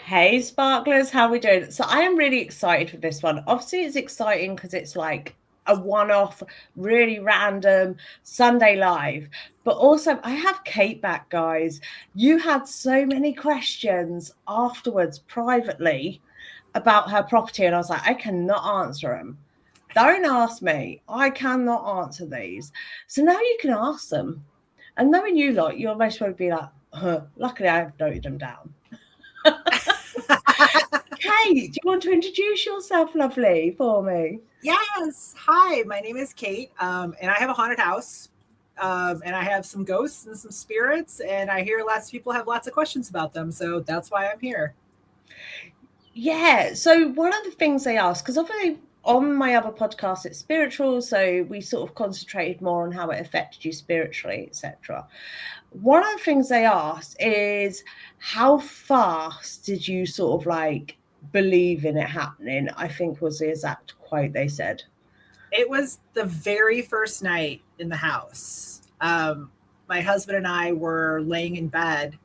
Hey Sparklers, how are we doing? So I am really excited for this one. Obviously, it's exciting because it's like a one-off, really random Sunday live. But also, I have Kate back, guys. You had so many questions afterwards, privately, about her property, and I was like, I cannot answer them. Don't ask me. I cannot answer these. So now you can ask them. And knowing you lot, you're most probably be like, luckily I've noted them down. Kate, do you want to introduce yourself, lovely, for me? Yes. Hi, my name is Kate, and I have a haunted house, and I have some ghosts and some spirits, and I hear lots of people have lots of questions about them, so that's why I'm here. Yeah. So one of the things they asked, because obviously on my other podcast it's spiritual, so we sort of concentrated more on how it affected you spiritually, etc. One of the things they asked is how fast did you sort of like believe in it happening? I think was the exact quote they said. It was the very first night in the house. My husband and I were laying in bed,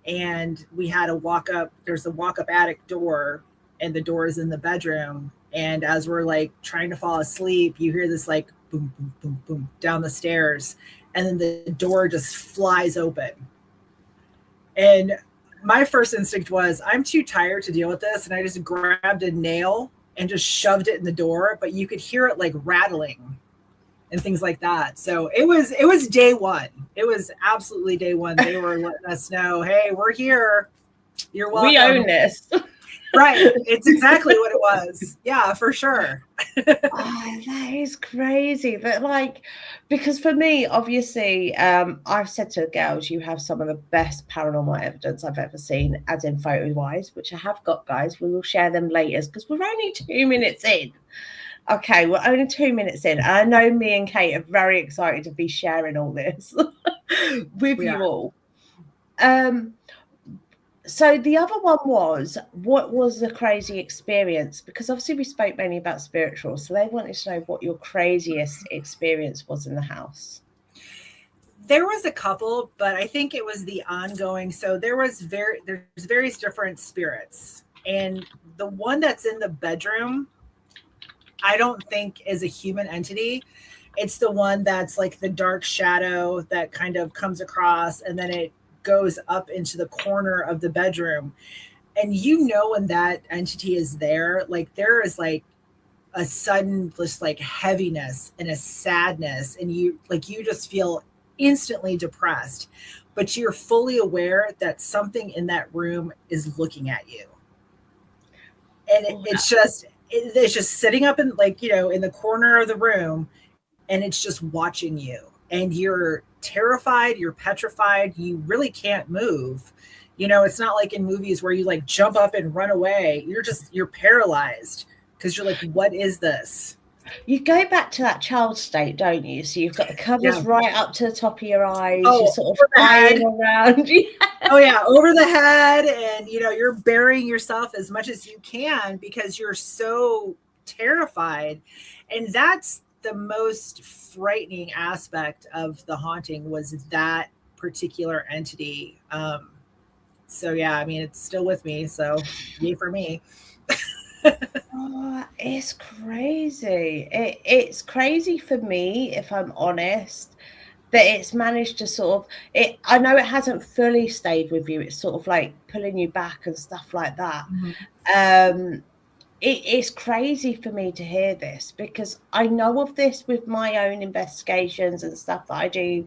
and we had a walk up. There's a walk up attic door, and the door is in the bedroom. And as we're like trying to fall asleep, you hear this like boom, boom, boom, boom down the stairs, and then the door just flies open. And my first instinct was, I'm too tired to deal with this. And I just grabbed a nail and just shoved it in the door, but you could hear it like rattling and things like that. So it was day one. It was absolutely day one. They were letting us know, hey, we're here. You're We welcome. own this. Right. It's exactly what it was. Yeah, for sure. Oh, that is crazy. That like, because for me, obviously, I've said to the girls, you have some of the best paranormal evidence I've ever seen, as in photo wise, which I have got, guys. We will share them later because we're only 2 minutes in. Okay, we're only 2 minutes in. And I know me and Kate are very excited to be sharing all this with We you are. all. Um, so the other one was, what was the crazy experience? Because obviously we spoke mainly about spiritual, so they wanted to know what your craziest experience was in the house. There was a couple, but I think it was the ongoing. So there's various different spirits. And the one that's in the bedroom, I don't think is a human entity. It's the one that's like the dark shadow that kind of comes across and then it goes up into the corner of the bedroom. And when that entity is there, like there is like a sudden just like heaviness and a sadness, and you just feel instantly depressed, but you're fully aware that something in that room is looking at you. And it's just sitting up in like in the corner of the room, and it's just watching you, and you're terrified, you're petrified, you really can't move. It's not like in movies where you like jump up and run away. You're paralyzed because you're like, what is this? You go back to that child state, don't you? So you've got the covers Yeah. right up to the top of your eyes, you're Oh, sort of over the eyeing head. around. Oh yeah, over the head, and you're burying yourself as much as you can because you're so terrified. And that's the most frightening aspect of the haunting, was that particular entity. So yeah, I mean, it's still with me, so yay for me. Oh, it's crazy. It's crazy for me, if I'm honest, that it's managed to sort of it. I know it hasn't fully stayed with you. It's sort of like pulling you back and stuff like that. Mhm. Um, it's crazy for me to hear this because I know of this with my own investigations and stuff that I do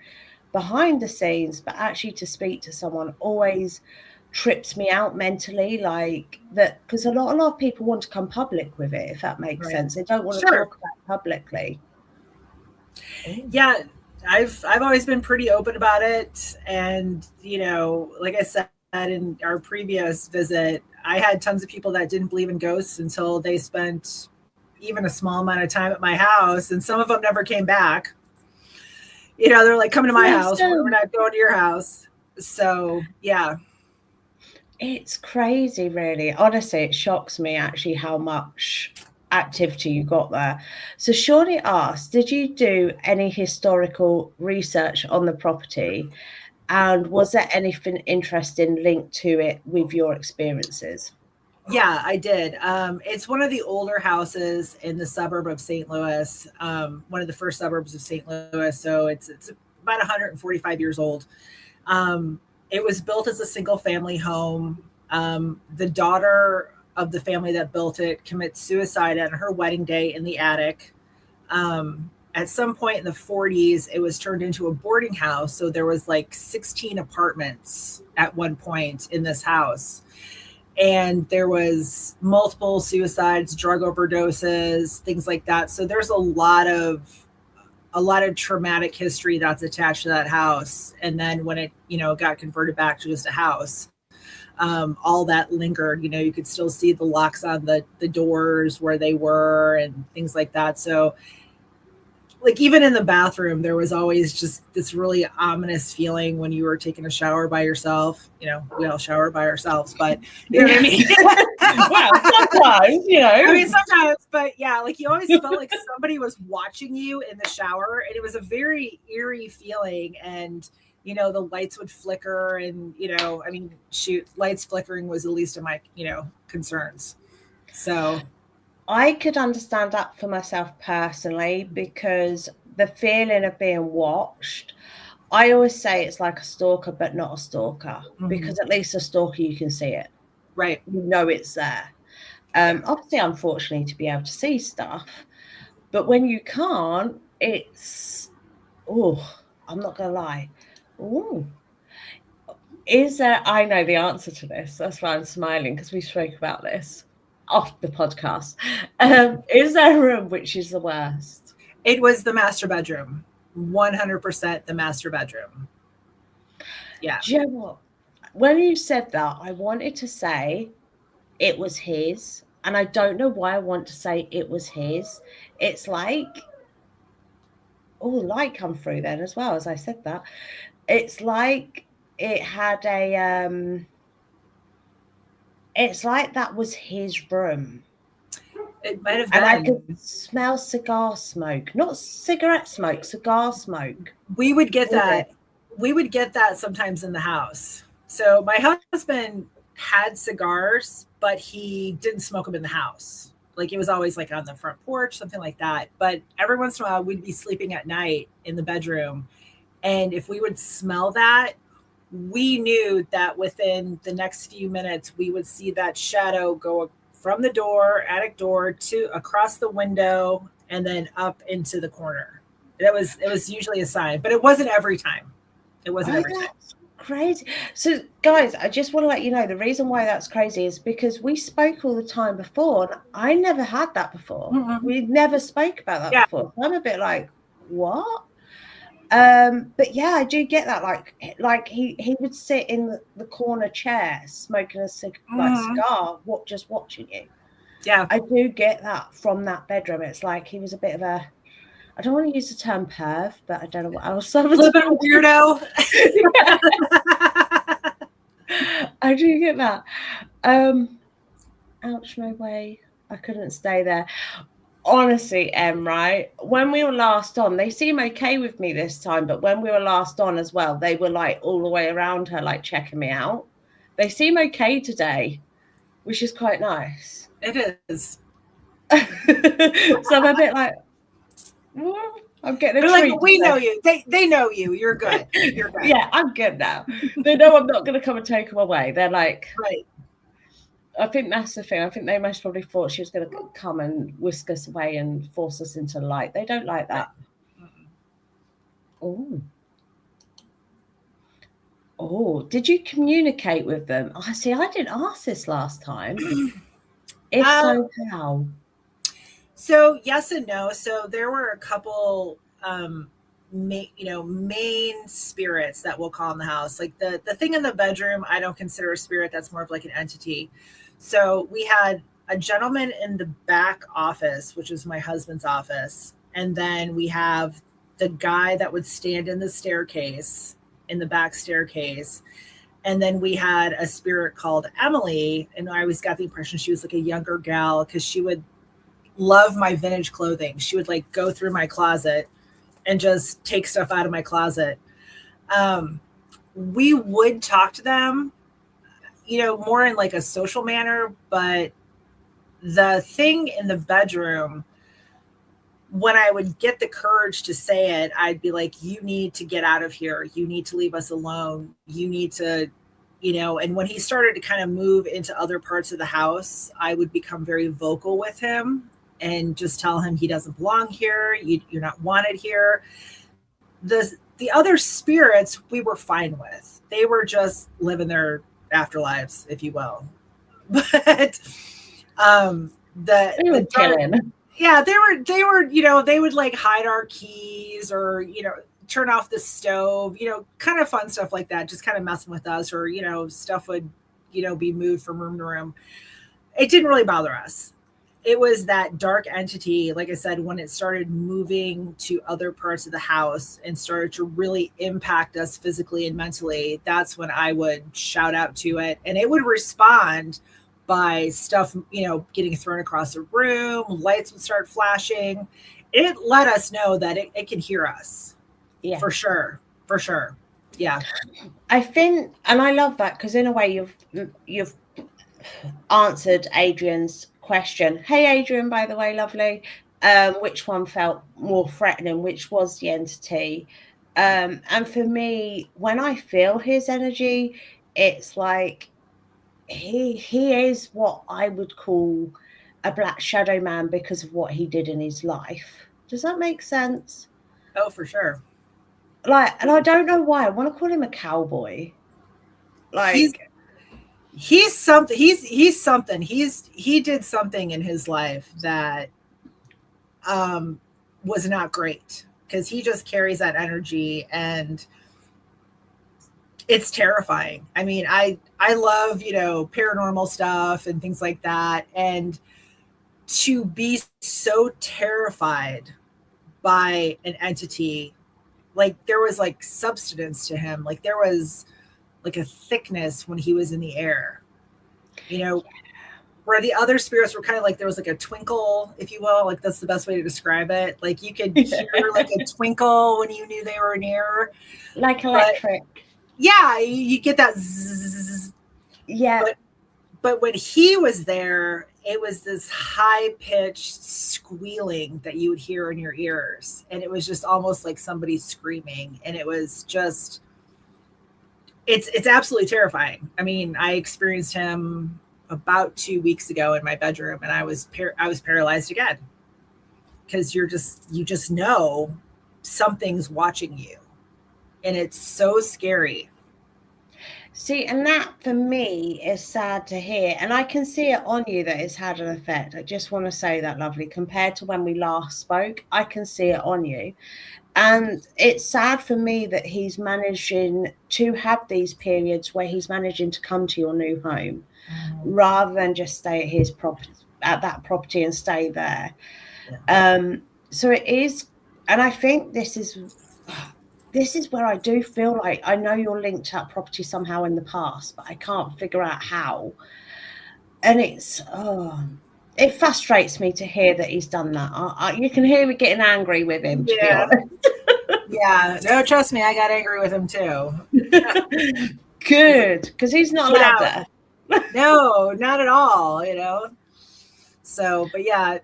behind the scenes, but actually to speak to someone always trips me out mentally, like that, because a lot of people want to come public with it, if that makes Right. sense. They don't want to Sure. talk about it publicly. Oh, Yeah, I've always been pretty open about it, and like I said in our previous visit, I had tons of people that didn't believe in ghosts until they spent even a small amount of time at my house, and some of them never came back. They're like, "Come to my bless house. We're them. not going to your house." So yeah. It's crazy, really. Honestly, it shocks me actually how much activity you got there. So Shawnee asked, did you do any historical research on the property? And was there anything interesting linked to it with your experiences? Yeah, I did. It's one of the older houses in the suburb of St. Louis, one of the first suburbs of St. Louis. So it's about 145 years old. Um, it was built as a single family home. The daughter of the family that built it commits suicide on her wedding day in the attic. At some point in the 40s, it was turned into a boarding house. So there was like 16 apartments at one point in this house, and there was multiple suicides, drug overdoses, things like that. So there's a lot of traumatic history that's attached to that house. And then when it, got converted back to just a house, all that lingered. You could still see the locks on the doors where they were and things like that. So like even in the bathroom, there was always just this really ominous feeling when you were taking a shower by yourself. We all shower by ourselves, but you know what I mean? Well, sometimes, I mean, sometimes, but yeah, like you always felt like somebody was watching you in the shower, and it was a very eerie feeling. And, the lights would flicker, and, I mean, shoot, lights flickering was the least of my, concerns. So I could understand that for myself personally, because the feeling of being watched, I always say it's like a stalker, but not a stalker, because at least a stalker, you can see it. Right. You know it's there. Obviously, unfortunately, to be able to see stuff, but when you can't, it's, I'm not going to lie. I know the answer to this. That's why I'm smiling, because we spoke about this off the podcast. Is there a room which is the worst? It was the master bedroom. 100% the master bedroom. Yeah. Do you know what? When you said that, I wanted to say it was his, and I don't know why I want to say it was his. It's like, light come through then as well as I said that. It's like it had it's like that was his room. It might have been. And I could smell cigar smoke, not cigarette smoke, cigar smoke. We would get that. We would get that sometimes in the house. So my husband had cigars, but he didn't smoke them in the house. Like it was always like on the front porch, something like that. But every once in a while, we'd be sleeping at night in the bedroom. And if we would smell that, we knew that within the next few minutes, we would see that shadow go from the door, attic door, to across the window, and then up into the corner. It was usually a sign, but it wasn't every time. It wasn't every time. Crazy. So, guys, I just want to let you know the reason why that's crazy is because we spoke all the time before, and I never had that before. We never spoke about that before. I'm a bit like, what? But yeah, I do get that. Like he would sit in the corner chair smoking a cigar, just watching you. Yeah, I do get that from that bedroom. It's like he was a bit of a, I don't want to use the term perv, but I don't know what else. A little bit of a weirdo. I do get that. Ouch, no way. I couldn't stay there. Honestly, right? When we were last on, they seem okay with me this time, but when we were last on as well, they were like all the way around her, like checking me out. They seem okay today, which is quite nice. It is. So I'm a bit like, I'm getting a treat. Like, we know you. They know you. You're good. You're good. Yeah, I'm good now. They know I'm not going to come and take them away. They're like, right. I think that's the thing. I think they most probably thought she was going to come and whisk us away and force us into light. They don't like that. Oh, did you communicate with them? I see. I didn't ask this last time. If so, how? So yes and no. So there were a couple, main spirits that we'll call in the house. Like the thing in the bedroom, I don't consider a spirit. That's more of like an entity. So we had a gentleman in the back office, which is my husband's office. And then we have the guy that would stand in the staircase, in the back staircase. And then we had a spirit called Emily. And I always got the impression she was like a younger gal because she would love my vintage clothing. She would like go through my closet and just take stuff out of my closet. we would talk to them, more in like a social manner. But the thing in the bedroom, when I would get the courage to say it, I'd be like, you need to get out of here. You need to leave us alone. You need to, and when he started to kind of move into other parts of the house, I would become very vocal with him and just tell him he doesn't belong here. You're not wanted here. The other spirits we were fine with. They were just living their afterlives, if you will. But We were the dark, chilling. yeah, they were, they would like hide our keys, or turn off the stove, kind of fun stuff like that, just kind of messing with us, or stuff would be moved from room to room. It didn't really bother us. It was that dark entity, like I said, when it started moving to other parts of the house and started to really impact us physically and mentally. That's when I would shout out to it, and it would respond by stuff, getting thrown across the room. Lights would start flashing. It let us know that it can hear us. Yeah. For sure. For sure. Yeah. I think, and I love that, because in a way you've answered Adrian's question. Hey, Adrian, by the way, lovely. Which one felt more threatening? Which was the entity? And for me, when I feel his energy, it's like he is what I would call a black shadow man because of what he did in his life. Does that make sense? Oh, for sure. Like, and I don't know why I want to call him a cowboy. He's Like, he's something. He's something. He did something in his life that was not great, because he just carries that energy, and it's terrifying. I mean, I love, paranormal stuff and things like that, and to be so terrified by an entity, like there was like substance to him, like there was like a thickness when he was in the air, you know, where the other spirits were kind of like, there was like a twinkle, if you will, like that's the best way to describe it. Like you could hear like a twinkle when you knew they were near. like But electric. yeah, you get that zzz. Yeah. But when he was there, it was this high pitched squealing that you would hear in your ears, and it was just almost like somebody screaming, and it was just, it's absolutely terrifying. I mean, I experienced him about 2 weeks ago in my bedroom, and I was paralyzed again, because you just know something's watching you, and it's so scary. See, and that for me is sad to hear. And I can see it on you that it's had an effect. I just want to say that, lovely. Compared to when we last spoke, I can see it on you. And it's sad for me that he's managing to have these periods where he's managing to come to your new home rather than just stay at his property, at that property, and stay there. Yeah. So it is, and I think this is where I do feel like I know you're linked to that property somehow in the past, but I can't figure out how. And it frustrates me to hear that he's done that. You can hear me getting angry with him, to be Yeah. honest. Yeah. No, trust me, I got angry with him too. Good, because he's not allowed there. No, not at all. So, but yeah,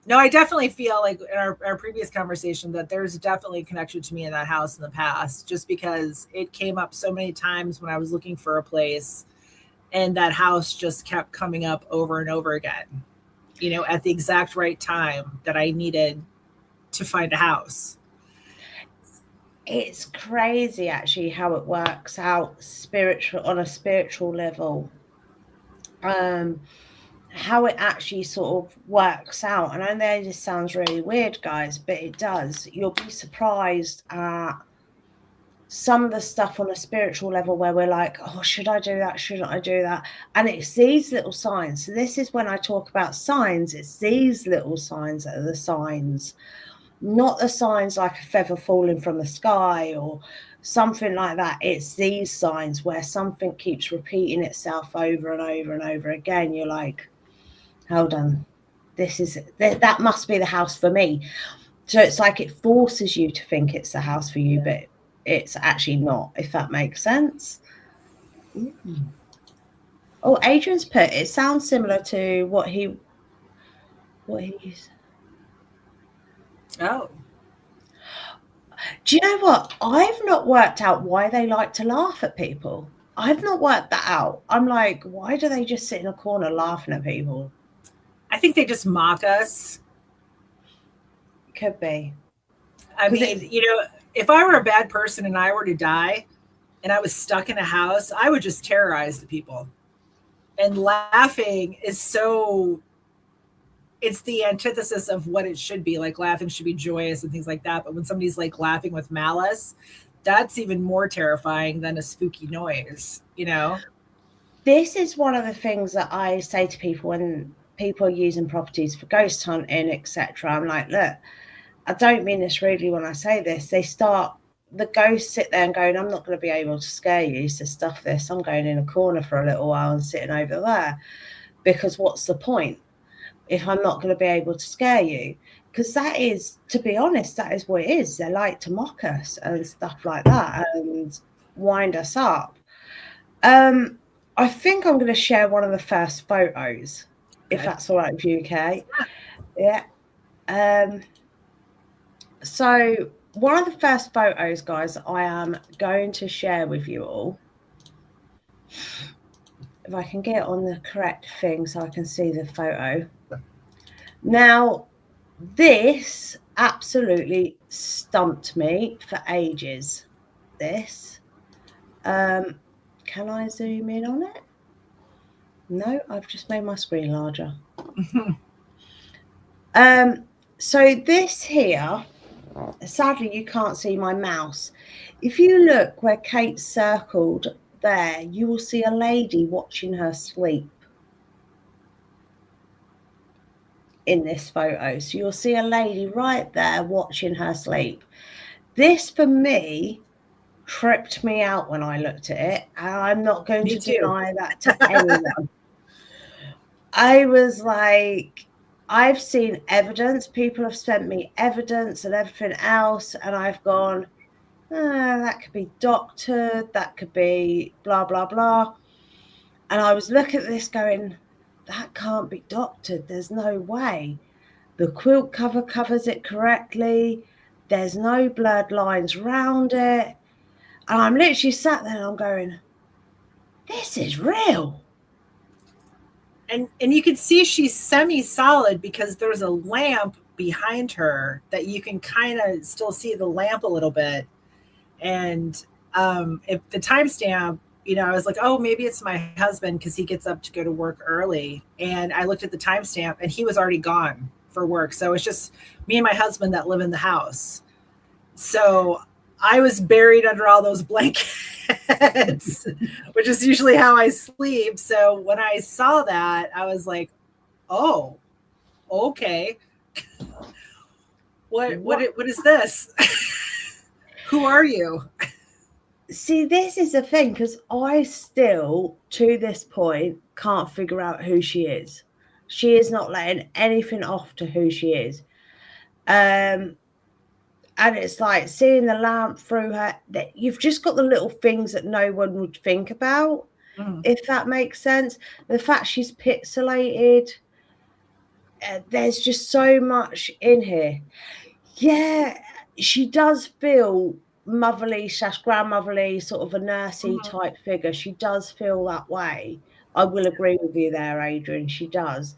no, I definitely feel like in our previous conversation that there's definitely a connection to me in that house in the past, just because it came up so many times when I was looking for a place, and that house just kept coming up over and over again, at the exact right time that I needed to find a house. It's crazy actually how it works out on a spiritual level. How it actually sort of works out. And I know this sounds really weird, guys, but it does. You'll be surprised at some of the stuff on a spiritual level where we're like, oh, should I do that? Shouldn't I do that? And it's these little signs. So this is when I talk about signs, it's these little signs that are the signs, not the signs like a feather falling from the sky or something like that. It's these signs where something keeps repeating itself over and over and over again. You're like, hold on, that must be the house for me. So it's like it forces you to think it's the house for you, but it's actually not, if that makes sense. Oh, Adrian's put, it sounds similar to what he's. Oh. Do you know what? I've not worked out why they like to laugh at people. I've not worked that out. I'm like, why do they just sit in a corner laughing at people? I think they just mock us. Could be. I Because mean, it's if I were a bad person and I were to die and I was stuck in a house, I would just terrorize the people. And laughing is so, it's the antithesis of what it should be. Like laughing should be joyous and things like that. But when somebody's like laughing with malice, that's even more terrifying than a spooky noise, this is one of the things that I say to people when people are using properties for ghost hunting, etc. I'm like, look, I don't mean this rudely when I say this. The ghosts sit there and going, I'm not going to be able to scare you, so stuff this. I'm going in a corner for a little while and sitting over there, because what's the point if I'm not going to be able to scare you? Because that is, to be honest, that is what it is. They like to mock us and stuff like that and wind us up. I think I'm going to share one of the first photos, if that's all right with you, Kay. Yeah. So one of the first photos, guys, I am going to share with you all. If I can get on the correct thing so I can see the photo. Now, this absolutely stumped me for ages. This. Can I zoom in on it? No, I've just made my screen larger. So this here, sadly you can't see my mouse. If you look where Kate's circled there, you will see a lady watching her sleep in this photo. So you'll see a lady right there watching her sleep. This, for me, tripped me out when I looked at it, and I'm not going to deny that to anyone. I was like, I've seen evidence. People have sent me evidence and everything else, and I've gone, that could be doctored, that could be blah, blah, blah. And I was looking at this going, that can't be doctored. There's no way. The quilt cover covers it correctly. There's no blurred lines round it. And I'm literally sat there and I'm going, this is real. And you can see she's semi-solid because there's a lamp behind her that you can kind of still see the lamp a little bit. And if the timestamp, I was like, oh, maybe it's my husband because he gets up to go to work early. And I looked at the timestamp and he was already gone for work. So it's just me and my husband that live in the house. So I was buried under all those blankets, which is usually how I sleep. So when I saw that, I was like, oh, okay. What is this? Who are you? See, this is the thing, because I still, to this point, can't figure out who she is. She is not letting anything off to who she is. And it's like seeing the lamp through her. You've just got the little things that no one would think about, if that makes sense. The fact she's pixelated. There's just so much in here. Yeah, she does feel motherly / grandmotherly, sort of a nursey type figure. She does feel that way. I will agree with you there, Adrian. She does.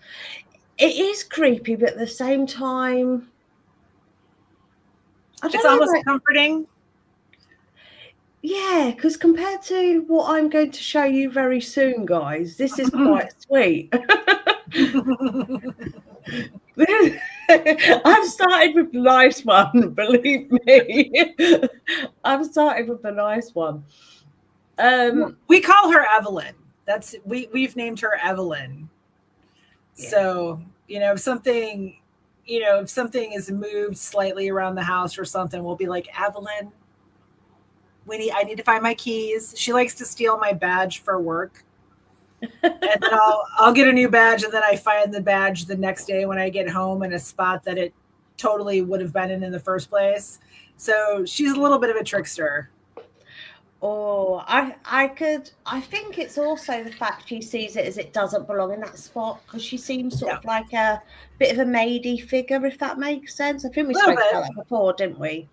It is creepy, but at the same time, It's almost comforting. Yeah, because compared to what I'm going to show you very soon, guys, this is quite sweet. I've started with the nice one, believe me. I've started with the nice one. We call her Evelyn. We've named her Evelyn. Yeah. So, if something is moved slightly around the house or something, we'll be like, Evelyn, I need to find my keys. She likes to steal my badge for work. And then I'll get a new badge, and then I find the badge the next day when I get home in a spot that it totally would have been in the first place. So she's a little bit of a trickster. Oh, I think it's also the fact she sees it as it doesn't belong in that spot, because she seems sort Yeah, of like a bit of a maidey figure, if that makes sense. I think we a little spoke bit. about that before, didn't we?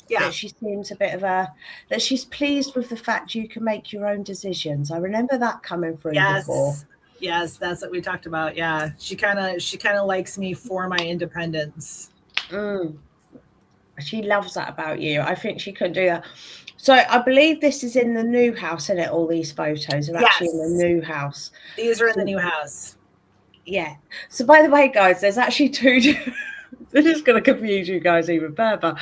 Yeah. That she seems a bit of that she's pleased with the fact you can make your own decisions. I remember that coming through before. Yes. Yes, that's what we talked about. Yeah. She kind of likes me for my independence. Mm, she loves that about you. I think she couldn't do that. So I believe this is in the new house, isn't it? All these photos are actually in the Yes. new house. These are in the So new house. yeah. So by the way, guys, there's actually two. This is going to confuse you guys even further.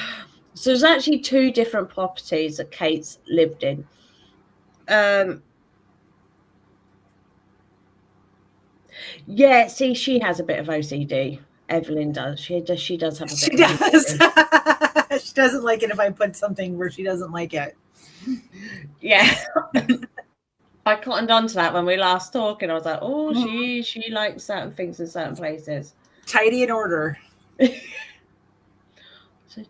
So there's actually two different properties that Kate's lived in. Um, yeah. See, she has a bit of OCD. Evelyn does. She does have a She bit of does. OCD. She doesn't like it if I put something where she doesn't like it. Yeah. I cottoned on to that when we last talked, and I was like, oh, Mhm. she likes certain things in certain places. Tidy in order. So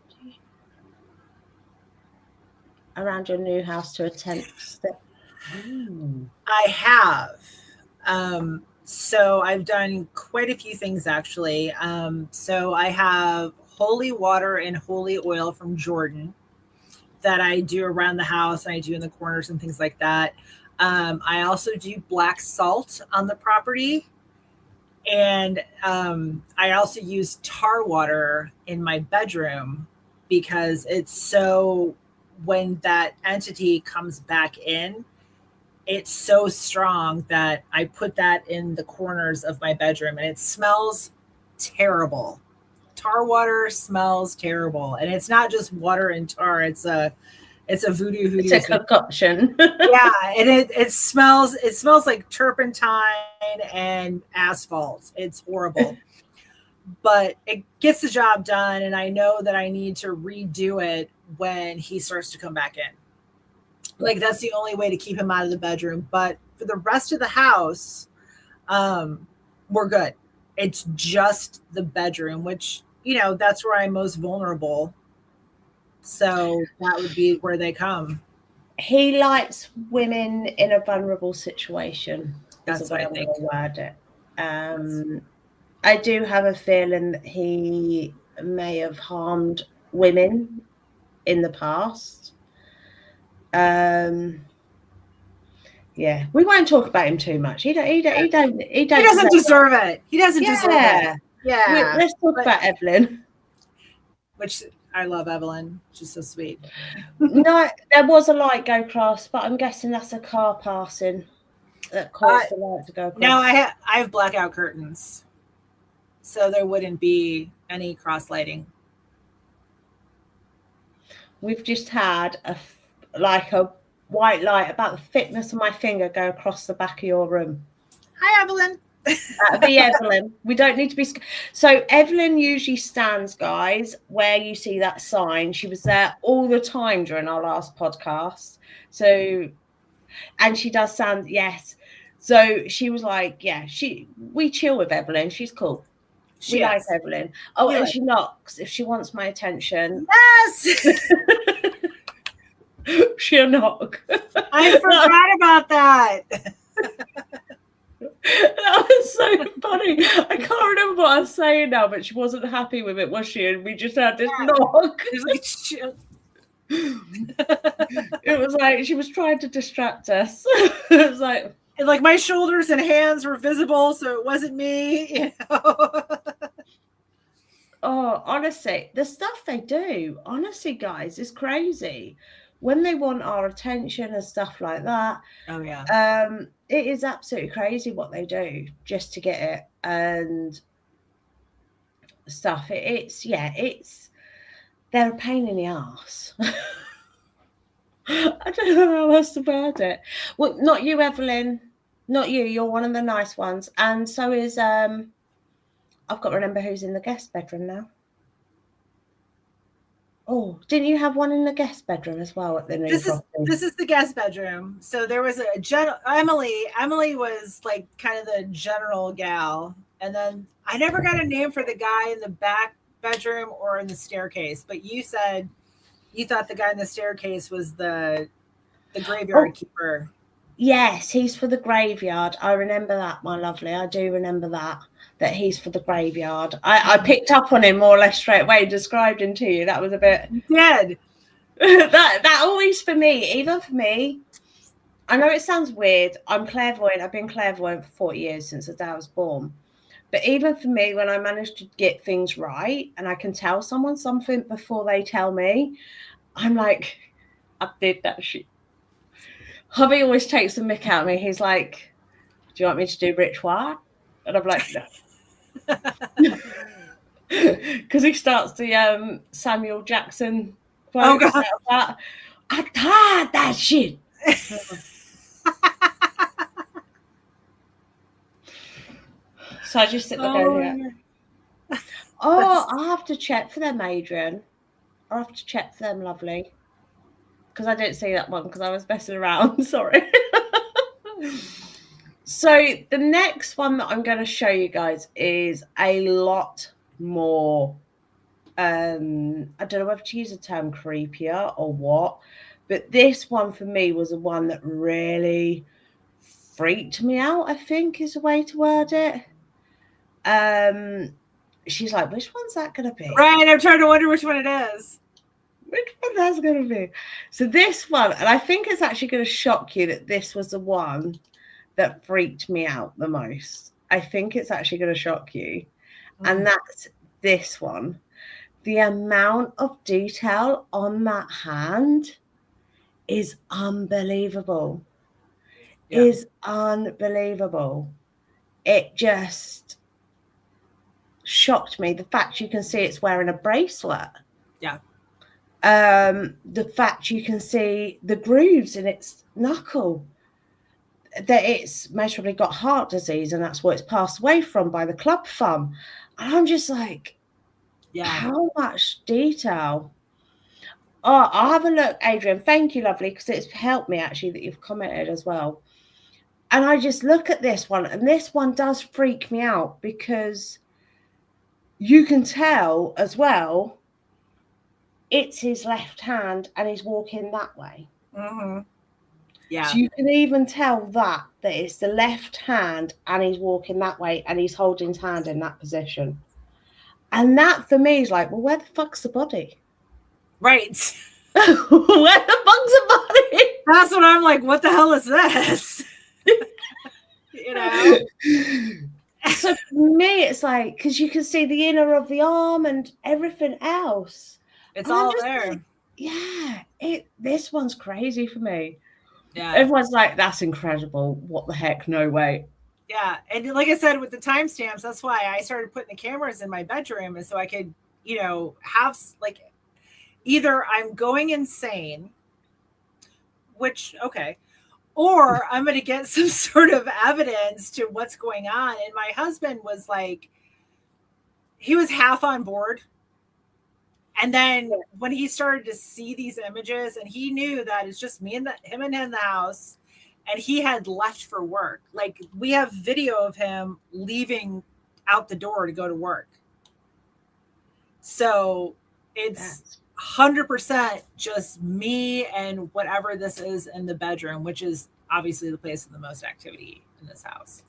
around your new house to attempt step. I have. So I've done quite a few things actually. So I have holy water and holy oil from Jordan that I do around the house and I do in the corners and things like that. I also do black salt on the property. And I also use tar water in my bedroom because it's so, when that entity comes back in, it's so strong that I put that in the corners of my bedroom and it smells terrible. Tar water smells terrible. And it's not just water and tar, it's a voodoo It's hoodoo a thing. concoction. Yeah, and it smells like turpentine and asphalt. It's horrible. But it gets the job done and I know that I need to redo it when he starts to come back in. Like that's the only way to keep him out of the bedroom. But for the rest of the house, um, we're good. It's just the bedroom, which that's where I'm most vulnerable. So that would be where they come. He likes women in a vulnerable situation, is the That's what way I I'm going think. to word it. That's, I do have a feeling that he may have harmed women in the past. Um, yeah, we won't talk about him too much. He he don't doesn't deserve that. deserve it. He doesn't deserve it. Yeah, Yeah, let's talk but about Evelyn. which I love Evelyn. She's so sweet. No, there was a light go across, but I'm guessing that's a car passing that Uh, caused the light to go now across. I have blackout curtains, so there wouldn't be any cross lighting. We've just had like a white light about the thickness of my finger go across the back of your room. Hi, Evelyn. That'd be Evelyn. We don't need to be. So Evelyn usually stands, guys, where you see that sign. She was there all the time during our last podcast. So, and she does stand. Yes. So she was like, yeah, we chill with Evelyn. She's cool. We She like is. Evelyn. Oh, We and like. she knocks if she wants my attention. Yes. She'll knock. I forgot about that. That was so funny. I can't remember what I was saying now, but she wasn't happy with it, was she? And we just had this knock. There's like It was like she was trying to distract us. It was like, and like my shoulders and hands were visible, so it wasn't me. oh, honestly, the stuff they do, honestly, guys, is crazy. When they want our attention and stuff like that, Oh yeah. it is absolutely crazy what they do just to get it and stuff. It's they're a pain in the ass. I don't know how else about it. Well, not you, Evelyn. Not you. You're one of the nice ones, and so is I've got to remember who's in the guest bedroom now. Oh, didn't you have one in the guest bedroom as well at the new property? This is the guest bedroom. So there was a Emily. Emily was like kind of the general gal, and then I never got a name for the guy in the back bedroom or in the staircase. But you said you thought the guy in the staircase was the The graveyard keeper. Yes, he's for the graveyard. I remember that, my lovely. I do remember that he's for the graveyard. I picked up on him more or less straight away, described him to you. That was a bit... You did. that always for me, even for me, I know it sounds weird. I'm clairvoyant. I've been clairvoyant for 40 years since the day I was born. But even for me, when I manage to get things right and I can tell someone something before they tell me, I'm like, I did that shit. Hubby always takes the mick out of me. He's like, do you want me to do ritual? And I'm like, no. Because he starts the Samuel Jackson quote. Oh, God. I tired that shit. So I just sit there going, oh, I'll have to check for them, Adrian. I'll have to check for them, lovely. Because I didn't see that one because I was messing around. Sorry. So the next one that I'm going to show you guys is a lot more, I don't know whether to use the term creepier or what, but this one for me was the one that really freaked me out, I think is the way to word it. She's like, which one's that going to be? Right, I'm trying to wonder which one it is. Which one that's going to be? So this one, and I think it's actually going to shock you that this was the one that freaked me out the most. I think it's actually going to shock you. And that's this one. The amount of detail on that hand is unbelievable. Yeah. Is unbelievable. It just shocked me. The fact you can see it's wearing a bracelet. Yeah. The fact you can see the grooves in its knuckle. That it's most probably got heart disease and that's what it's passed away from by the club thumb. And I'm just like, yeah, how much detail. Oh, I'll have a look, Adrian. Thank you, lovely, because it's helped me actually that you've commented as well. And I just look at this one, and this one does freak me out because you can tell as well it's his left hand and he's walking that way. Mm-hmm. Yeah. So you can even tell that it's the left hand and he's walking that way and he's holding his hand in that position. And that for me is like, well, where the fuck's the body? Right. Where the fuck's the body? That's what I'm like, what the hell is this? You know? So for me, it's like, because you can see the inner of the arm and everything else. It's all there. Like, yeah, this one's crazy for me. Yeah. Everyone's like, that's incredible. What the heck? No way. Yeah. And like I said, with the timestamps, that's why I started putting the cameras in my bedroom. And so I could, have like, either I'm going insane, which, okay, or I'm going to get some sort of evidence to what's going on. And my husband was like, he was half on board. And then when he started to see these images and he knew that it's just him in the house and he had left for work. Like we have video of him leaving out the door to go to work. So it's 100% just me and whatever this is in the bedroom, which is obviously the place of the most activity in this house.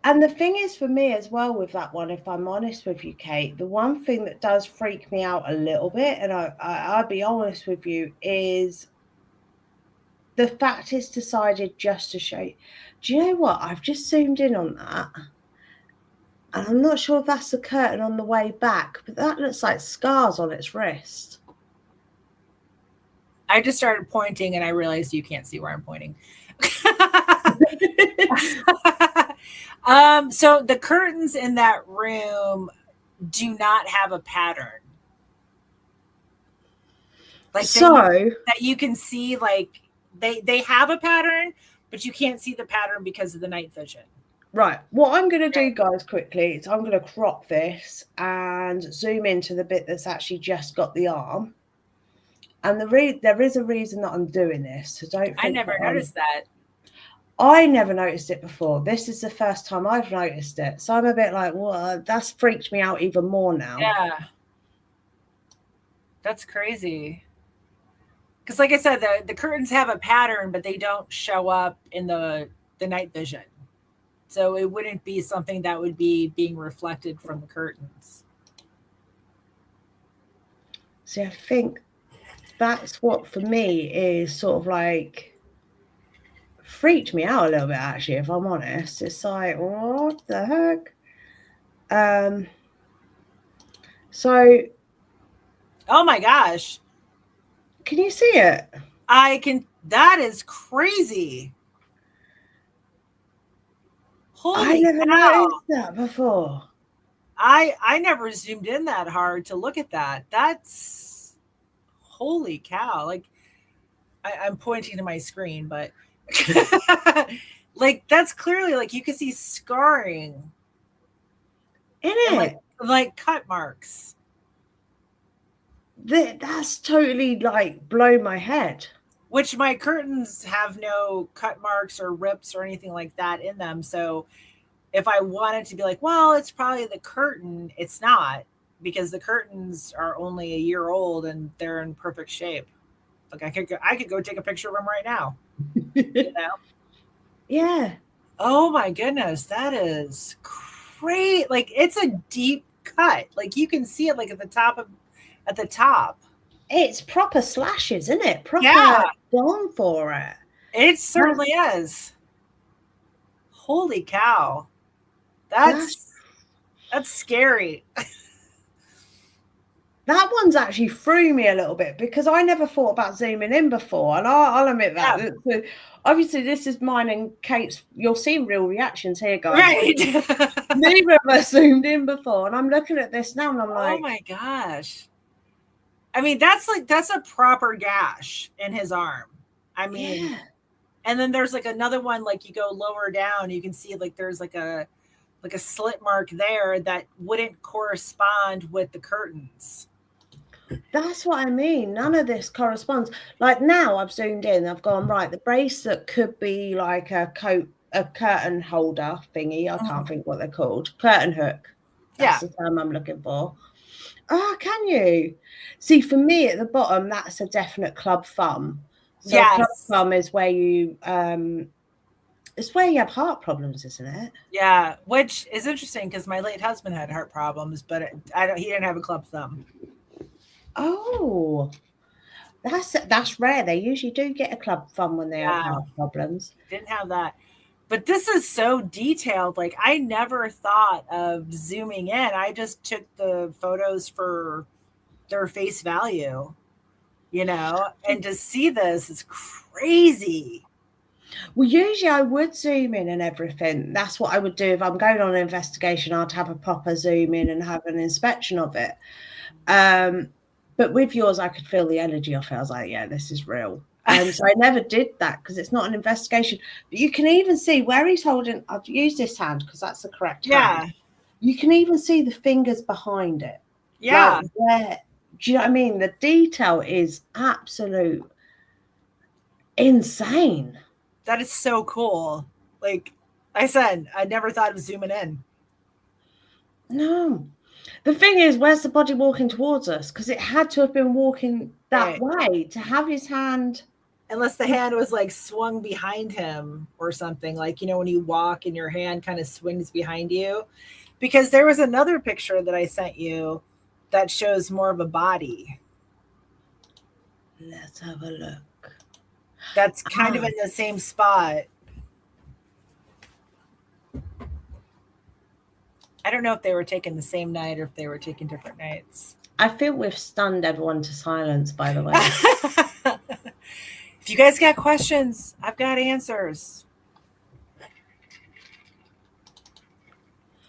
And the thing is for me as well with that one, if I'm honest with you, Kate, the one thing that does freak me out a little bit, and I'll be honest with you, is the fact it's decided just to show you. Do you know what? I've just zoomed in on that. And I'm not sure if that's the curtain on the way back, but that looks like scars on its wrist. I just started pointing and I realized you can't see where I'm pointing. So the curtains in that room do not have a pattern. Like that you can see, like they have a pattern, but you can't see the pattern because of the night vision. Right. What I'm going to do, guys, quickly is I'm going to crop this and zoom into the bit that's actually just got the arm. And there is a reason that I'm doing this. So don't think I never noticed that. I never noticed it before. This is the first time I've noticed it. So I'm a bit like, well, that's freaked me out even more now. Yeah. That's crazy. Because like I said, the curtains have a pattern, but they don't show up in the night vision. So it wouldn't be something that would be being reflected from the curtains. See, I think that's what for me is sort of like freaked me out a little bit, actually, if I'm honest. It's like, what the heck? Um, so Oh my gosh. can you see it? I can, that is crazy. I Holy never noticed cow. that before. I never zoomed in that hard to look at that. That's holy cow. Like I'm pointing to my screen, but like that's clearly like you can see scarring In and it? like cut marks. That's totally like blown my head. Which my curtains have no cut marks or rips or anything like that in them. So if I wanted to be like, well, it's probably the curtain, it's not, because the curtains are only a year old and they're in perfect shape. Like I could go take a picture of them right now. You know? Yeah. Oh my goodness, that is great. Like it's a deep cut. Like you can see it like at the top. It's proper slashes, isn't it? Proper Yeah, gone for it. it That, certainly is. Holy cow. that's That's scary. that one's actually threw me a little bit because I never thought about zooming in before, and I'll admit that. Yeah. So obviously, this is mine and Kate's. You'll see real reactions here, guys. Right. Neither of us zoomed in before, and I'm looking at this now, and I'm Oh like, my gosh. I mean, that's a proper gash in his arm. I mean, yeah, and then there's like another one, like you go lower down, you can see like there's like a slit mark there that wouldn't correspond with the curtains. that's what I mean. None of this corresponds. Like now, I've zoomed in. I've gone right. The bracelet could be like a curtain holder thingy. I can't Mhm. think what they're called. Curtain hook. That's Yeah. the term I'm looking for. Oh, can you? See, for me at the bottom, that's a definite club thumb. So a club Yes. thumb is where you it's where you have heart problems, isn't it? Yeah. Which is interesting because my late husband had heart problems, but I don't. He didn't have a club thumb. Oh, that's rare. They usually do get a club thumb when they have Yeah. heart problems. Didn't have that. But this is so detailed. Like I never thought of zooming in. I just took the photos for their face value, you know, and to see this is crazy. Well, usually I would zoom in and everything. That's what I would do if I'm going on an investigation. I'd have a proper zoom in and have an inspection of it. Um, but with yours, I could feel the energy of it. I was like, yeah, this is real. And so I never did that because it's not an investigation. But you can even see where he's holding. I've used this hand because that's the correct hand. Yeah. You can even see the fingers behind it. Like Yeah. where, do you know what I mean? The detail is absolute insane. That is so cool. Like I said, I never thought of zooming in. No. The thing is, where's the body walking towards us? Because it had to have been walking that Right. way to have his hand. Unless the hand was like swung behind him or something, like, you know, when you walk and your hand kind of swings behind you. Because there was another picture that I sent you that shows more of a body Let's have a look. that's kind of Ah, in the same spot. I don't know if they were taken the same night or if they were taken different nights. I feel we've stunned everyone to silence, by the way. If you guys got questions, I've got answers.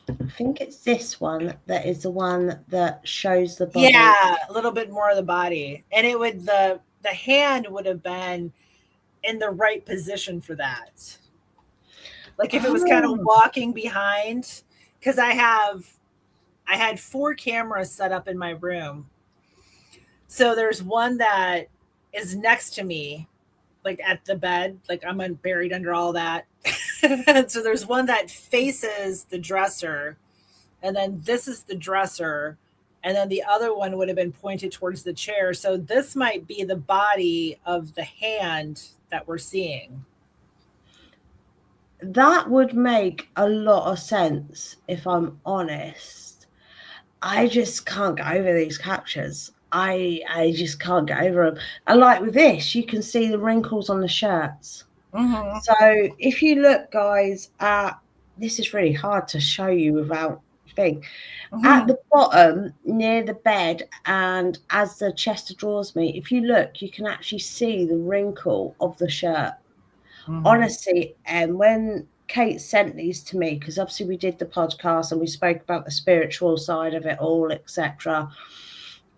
I think it's this one that is the one that shows the body. Yeah, a little bit more of the body. And it would the hand would have been in the right position for that. Like if it was kind of Oh, walking behind, because I had four cameras set up in my room. So there's one that is next to me, like at the bed, like I'm buried under all that. So there's one that faces the dresser, and then this is the dresser, and then the other one would have been pointed towards the chair. So this might be the body of the hand that we're seeing. That would make a lot of sense, if I'm honest. I just can't get over these captures. I just can't get over them. And like with this, you can see the wrinkles on the shirts. Mm-hmm. So if you look, guys, at this is really hard to show you without thing. At Mm-hmm. the bottom near the bed, and as the chest of drawers meet, if you look, you can actually see the wrinkle of the shirt. Mm-hmm. Honestly, and when Kate sent these to me, because obviously we did the podcast and we spoke about the spiritual side of it all, etc.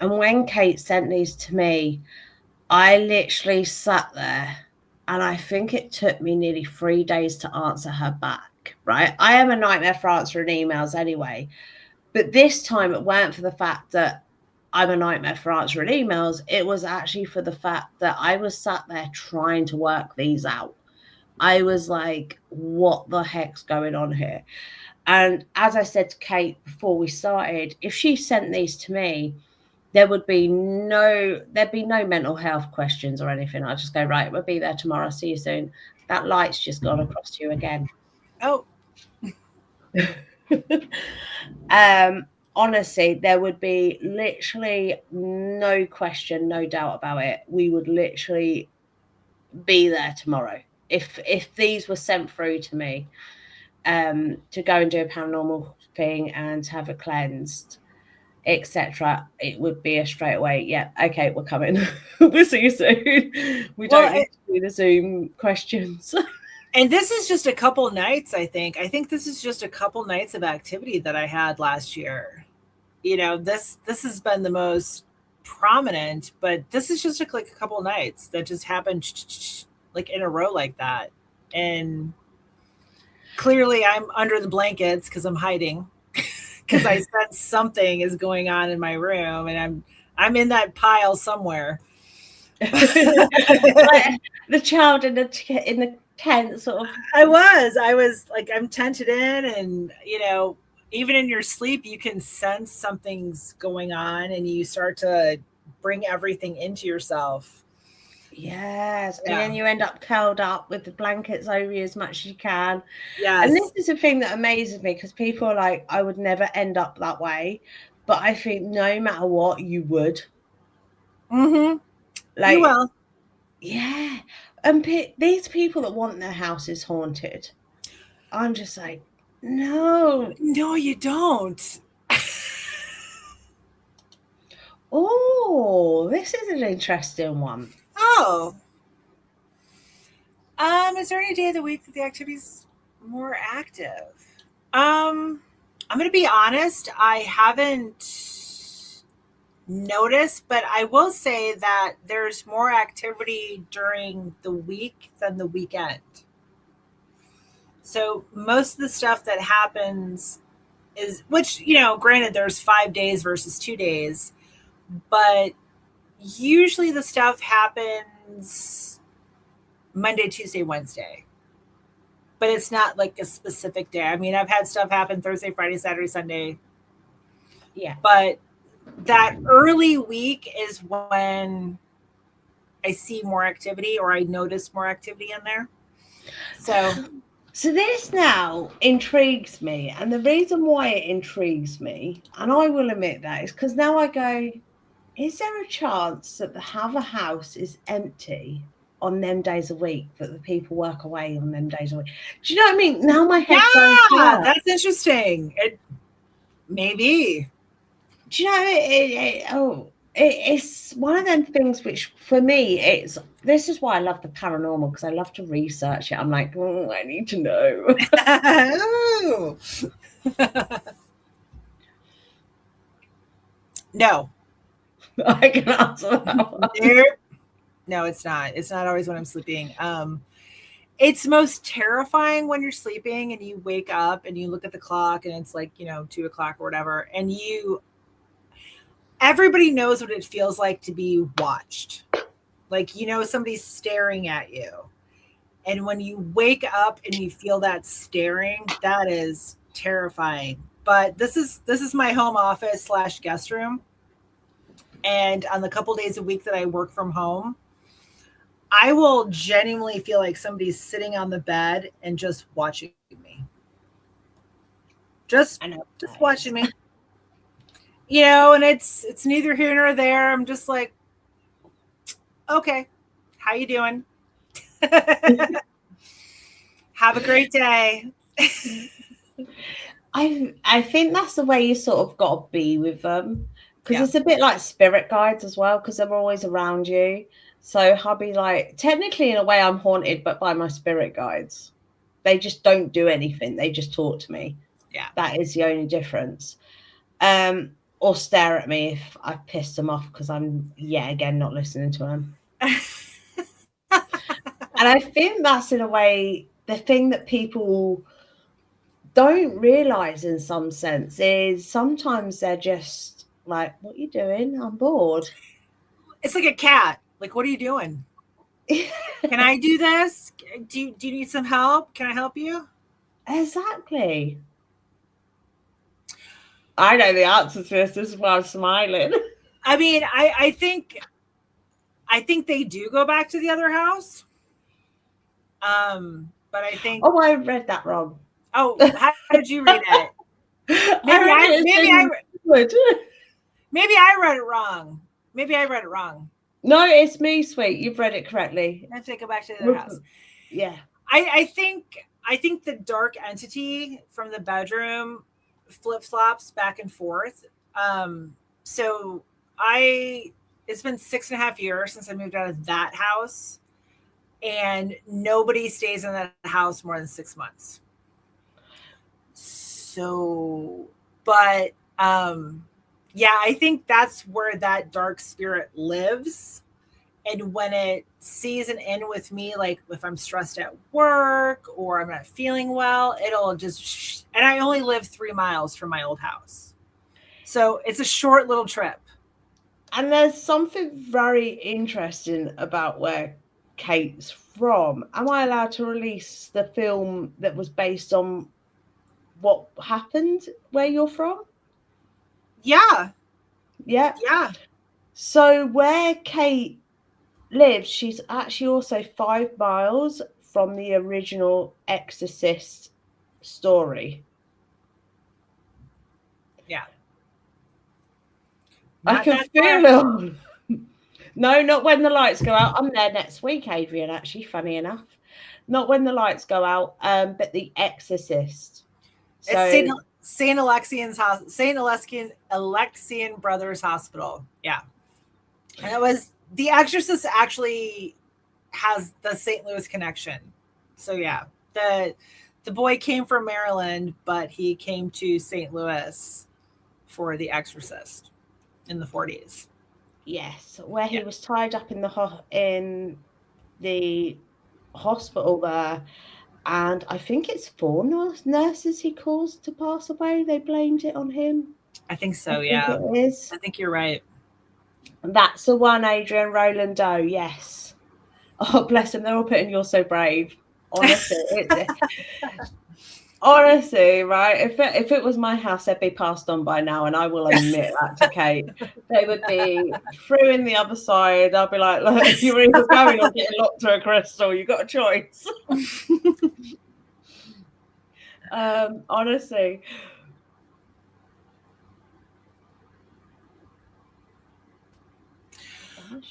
And when Kate sent these to me, I literally sat there, and I think it took me nearly 3 days to answer her back, right? I am a nightmare for answering emails anyway, but this time it weren't for the fact that I'm a nightmare for answering emails. It was actually for the fact that I was sat there trying to work these out. I was like, what the heck's going on here? And as I said to Kate before we started, if she sent these to me, there'd be no mental health questions or anything. I'd just go, right, we'll be there tomorrow. See you soon. That light's just gone across to you again. Oh. Honestly, there would be literally no question, no doubt about it. We would literally be there tomorrow. If these were sent through to me, to go and do a paranormal thing and to have it cleansed, etc., it would be a straight away, yeah, okay, we're coming. We'll see you soon. We don't need to do the Zoom questions. And this is just a couple nights, I think. I think this is just a couple nights of activity that I had last year. You know, this has been the most prominent, but this is just like a couple nights that just happened like in a row like that. And clearly I'm under the blankets because I'm hiding because I sense something is going on in my room, and I'm in that pile somewhere. Like the child in the tent, sort of. I was like, I'm tented in, and you know, even in your sleep, you can sense something's going on, and you start to bring everything into yourself. Yes, and Yeah. then you end up curled up with the blankets over you as much as you can. Yes. And this is the thing that amazes me, because people are like, I would never end up that way. But I think no matter what, you would. Mm-hmm. Like, You will. yeah. And these people that want their houses haunted, I'm just like, no. No, you don't. Oh, this is an interesting one. Oh. Is there any day of the week that the activity's more active? I'm gonna be honest, I haven't noticed, but I will say that there's more activity during the week than the weekend. So most of the stuff that happens is, which, you know, granted there's 5 days versus 2 days, but usually the stuff happens Monday, Tuesday, Wednesday. But it's not like a specific day. I mean, I've had stuff happen Thursday, Friday, Saturday, Sunday. Yeah. But that early week is when I see more activity, or I notice more activity in there. So this now intrigues me. And the reason why it intrigues me, and I will admit that, is because now I go, is there a chance that the have a house is empty on them days a week, that the people work away on them days a week? Do you know what I mean? Now my head's going to yeah, work. that's interesting. Maybe. Do you know it's one of them things which, for me, this is why I love the paranormal, because I love to research it. I'm like, oh, I need to know. No. I can answer that one. No, it's not. It's not always when I'm sleeping. It's most terrifying when you're sleeping and you wake up and you look at the clock and it's like, you know, 2:00 or whatever. And everybody knows what it feels like to be watched. Like, you know, somebody's staring at you. And when you wake up and you feel that staring, that is terrifying. But this is my home office / guest room. And on the couple days a week that I work from home, I will genuinely feel like somebody's sitting on the bed and just watching me. Just I know. just watching me. And it's neither here nor there. I'm just like, okay, how you doing? Have a great day. I think that's the way you sort of got to be with them, because Yeah. it's a bit like spirit guides as well, because they're always around you. So I'll be like, technically, in a way, I'm haunted, but by my spirit guides. They just don't do anything. They just talk to me. Yeah. That is the only difference. Or stare at me if I've pissed them off because I'm, again, not listening to them. And I think that's, in a way, the thing that people don't realize in some sense is sometimes they're just like, what are you doing? I'm bored. It's like a cat. Like, what are you doing? Can I do this? Do you need some help? Can I help you? Exactly. I know the answer to this. This is why I'm smiling. I mean, I think they do go back to the other house. But I think. Oh, I read that wrong. Oh, how did you read it? Maybe I read it wrong. Maybe I read it wrong. No, it's me, sweet. You've read it correctly. I have to go back to the other house. Yeah. I think the dark entity from the bedroom flip-flops back and forth. So it's been 6.5 years since I moved out of that house, and nobody stays in that house more than 6 months. So, but I think that's where that dark spirit lives. And when it sees an in with me, like if I'm stressed at work or I'm not feeling well, it'll just, and I only live 3 miles from my old house. So it's a short little trip. And there's something very interesting about where Kate's from. Am I allowed to release the film that was based on what happened where you're from? Yeah. Yeah. Yeah. So where Kate lives, she's actually also 5 miles from the original Exorcist story. Yeah. I can feel it. No, not when the lights go out. I'm there next week, Adrian, actually, funny enough. Not when the lights go out, but the Exorcist. So, it's St. Alexian's house, St. Alexian Brothers Hospital. Yeah. And it was The Exorcist actually has the St. Louis connection. So yeah, the boy came from Maryland, but he came to St. Louis for The Exorcist in the 40s. Yes, where he was tied up in the hospital there, and I think it's 4 nurses he caused to pass away. They blamed it on him. I think so. Yeah, it is. I think you're right. That's the one, Adrian. Roland Doe. Yes. Oh, bless him. They're all putting "You're so brave." Honestly, honestly, right? If it was my house, they'd be passed on by now, and I will admit that to Kate. They would be through in the other side. I'll be like, look, you're either going or getting locked to a crystal. You got a choice. Honestly.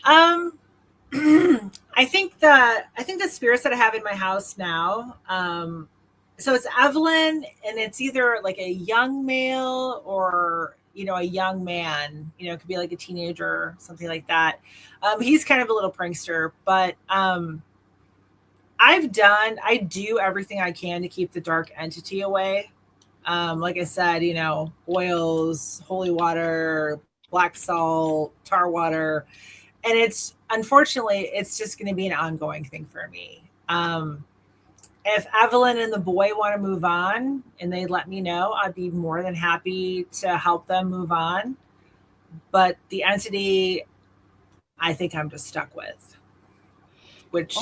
I think the spirits that I have in my house now, so it's Evelyn, and it's either like a young male or a young man. It could be like a teenager, something like that. He's kind of a little prankster, but I do everything I can to keep the dark entity away. Like I said, oils, holy water, black salt, tar water. And unfortunately, it's just going to be an ongoing thing for me. If Evelyn and the boy want to move on and they let me know, I'd be more than happy to help them move on. But the entity, I think I'm just stuck with. It's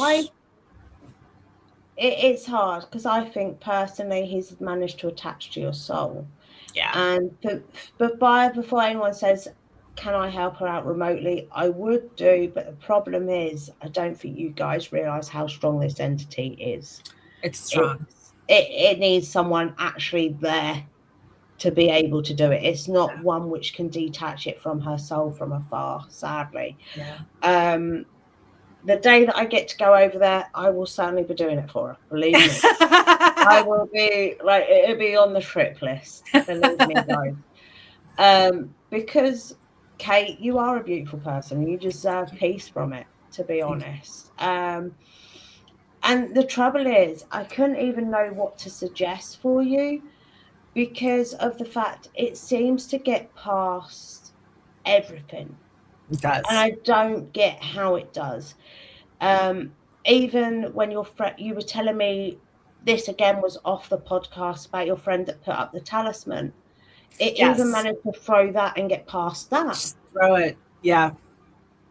hard because I think personally he's managed to attach to your soul. Yeah. And before anyone says, can I help her out remotely? I would do, but the problem is, I don't think you guys realize how strong this entity is. It's strong. It needs someone actually there to be able to do it. It's not one which can detach it from her soul from afar, sadly. Yeah. The day that I get to go over there, I will certainly be doing it for her. Believe me. I will be like, it'll be on the trip list. Believe me, guys. Because Kate, you are a beautiful person. You deserve peace from it, to be honest. And the trouble is, I couldn't even know what to suggest for you because of the fact it seems to get past everything. It does. And I don't get how it does. Even when you were telling me this again was off the podcast about your friend that put up the talisman. It even managed to throw that and get past that. Just throw it. Yeah.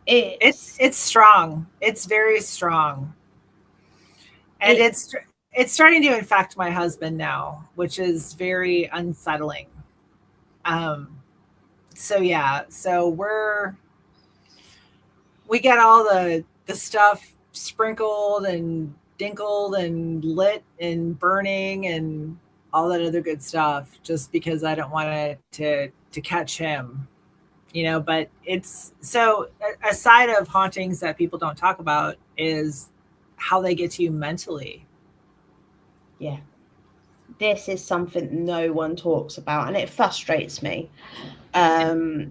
It's strong. It's very strong. And it's starting to infect my husband now, which is very unsettling. So yeah, so we get all the stuff sprinkled and dinkled and lit and burning and all that other good stuff just because I don't want it to catch him, but it's so a side of hauntings that people don't talk about is how they get to you mentally. Yeah. This is something no one talks about and it frustrates me. And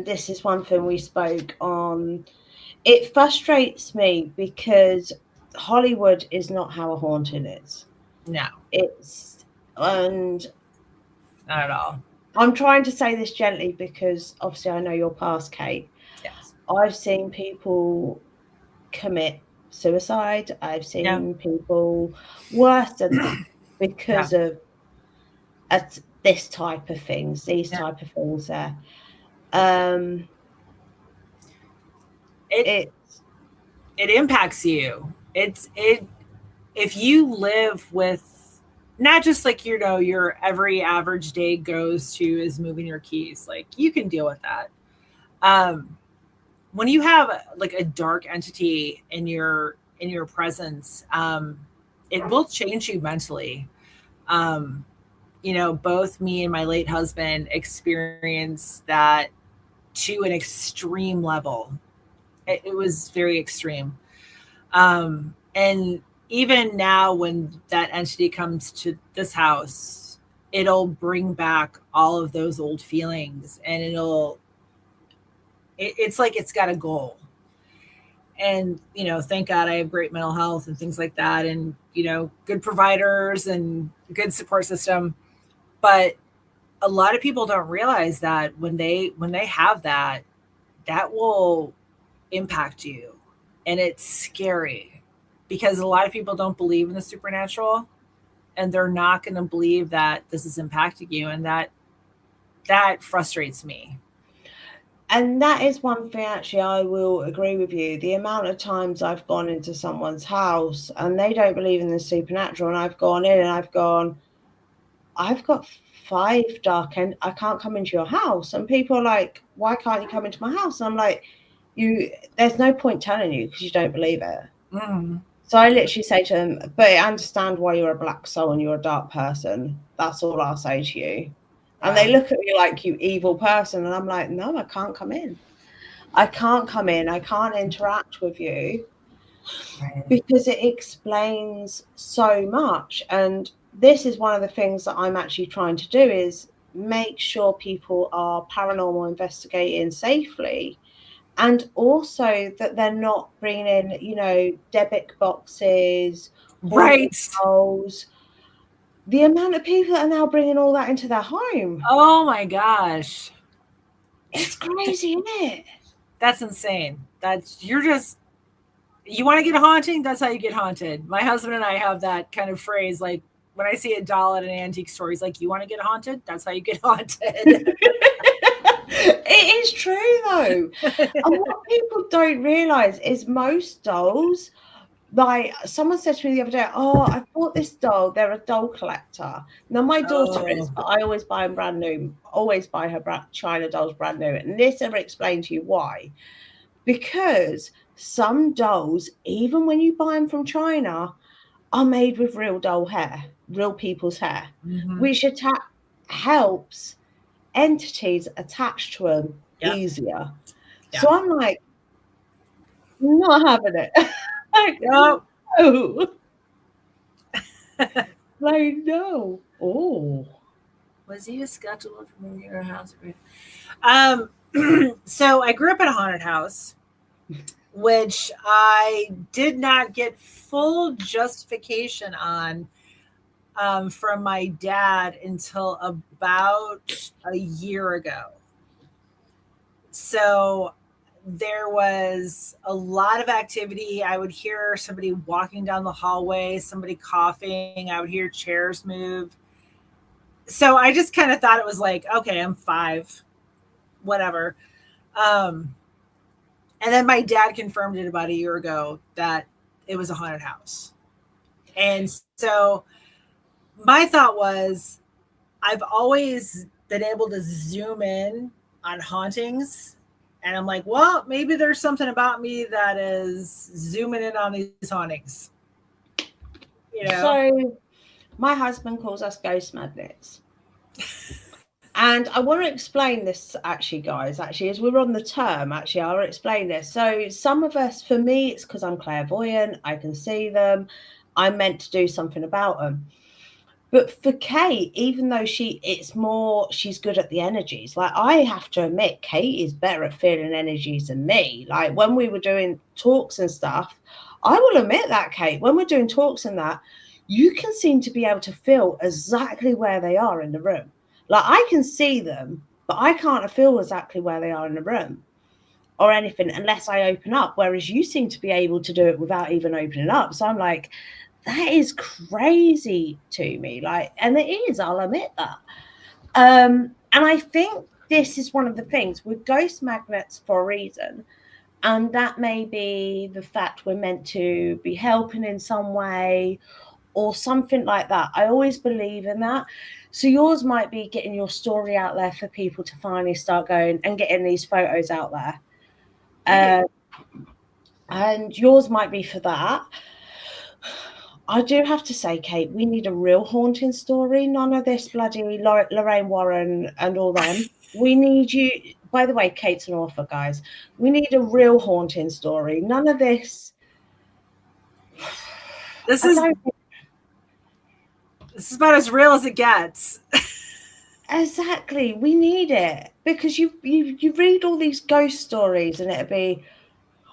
this is one thing we spoke on. It frustrates me because Hollywood is not how a haunting is. No. And not at all. I'm trying to say this gently because obviously I know your past, Kate. Yes. I've seen people commit suicide. I've seen people worse than that because of this type of things, these type of things there. It impacts you. If you live with not just like your every average day goes to is moving your keys, like you can deal with that. When you have like a dark entity in your presence, it will change you mentally. Both me and my late husband experienced that to an extreme level. It was very extreme. And even now when that entity comes to this house, it'll bring back all of those old feelings and it's like it's got a goal. And, thank God I have great mental health and things like that and, good providers and good support system. But a lot of people don't realize that when they have that will impact you. And it's scary because a lot of people don't believe in the supernatural and they're not going to believe that this is impacting you. And that frustrates me. And that is one thing, actually, I will agree with you. The amount of times I've gone into someone's house and they don't believe in the supernatural, and I've gone in and I've gone, I've got 5 dark and I can't come into your house. And people are like, why can't you come into my house? And I'm like, there's no point telling you because you don't believe it. Mm. So I literally say to them, but I understand why you're a black soul and you're a dark person. That's all I'll say to you. And they look at me like, you evil person. And I'm like, no, I can't come in. I can't come in. I can't interact with you because it explains so much. And this is one of the things that I'm actually trying to do is make sure people are paranormal investigating safely. And also that they're not bringing in, debit boxes, right? Dolls. The amount of people that are now bringing all that into their home. Oh my gosh. It's crazy, isn't it? That's insane. You want to get haunting? That's how you get haunted. My husband and I have that kind of phrase, like when I see a doll at an antique store, he's like, you want to get haunted? That's how you get haunted. It is true though. And what people don't realize is most dolls Like someone said to me the other day, "Oh, I bought this doll. They're a doll collector." Now my daughter is, Oh, but I always buy them brand new. Always buy her China dolls brand new. And this ever explained to you why? Because some dolls, even when you buy them from China, are made with real doll hair, real people's hair, mm-hmm. which helps entities attached to them Yep. easier. Yeah. So I'm like, not having it. Like, Yep. no. Like, no. Oh. Was he a skeleton from your house? Um, so I grew up in a haunted house, which I did not get full justification on from my dad until about a year ago. So there was a lot of activity. I would hear somebody walking down the hallway, somebody coughing. I would hear chairs move. So I just kind of thought it was like, okay, I'm 5, whatever. Um, and then my dad confirmed it about a year ago that it was a haunted house. And so my thought was, I've always been able to zoom in on hauntings. And I'm like, well, maybe there's something about me that is zooming in on these hauntings, you know? So my husband calls us ghost magnets. And I want to explain this actually, guys. Actually, as we're on the term, actually, I'll explain this. So, some of us, for me, it's because I'm clairvoyant, I can see them, I'm meant to do something about them. But for Kate, even though she's good at the energies. Like, I have to admit, Kate is better at feeling energies than me. Like, when we were doing talks and stuff, I will admit that, Kate, when we're doing talks and that, you can seem to be able to feel exactly where they are in the room. Like, I can see them, but I can't feel exactly where they are in the room or anything unless I open up. Whereas you seem to be able to do it without even opening up. So I'm like, that is crazy to me. Like, and it is, I'll admit that. And I think this is one of the things with ghost magnets for a reason. And that may be the fact we're meant to be helping in some way or something like that. I always believe in that. So yours might be getting your story out there for people to finally start going and getting these photos out there. Maybe. And yours might be for that. I do have to say, Kate, we need a real haunting story. None of this bloody Lorraine Warren and all them. We need you. By the way, Kate's an author, guys. We need a real haunting story. None of this. This I is don't. this is about as real as it gets. Exactly. We need it because you read all these ghost stories and it'll be,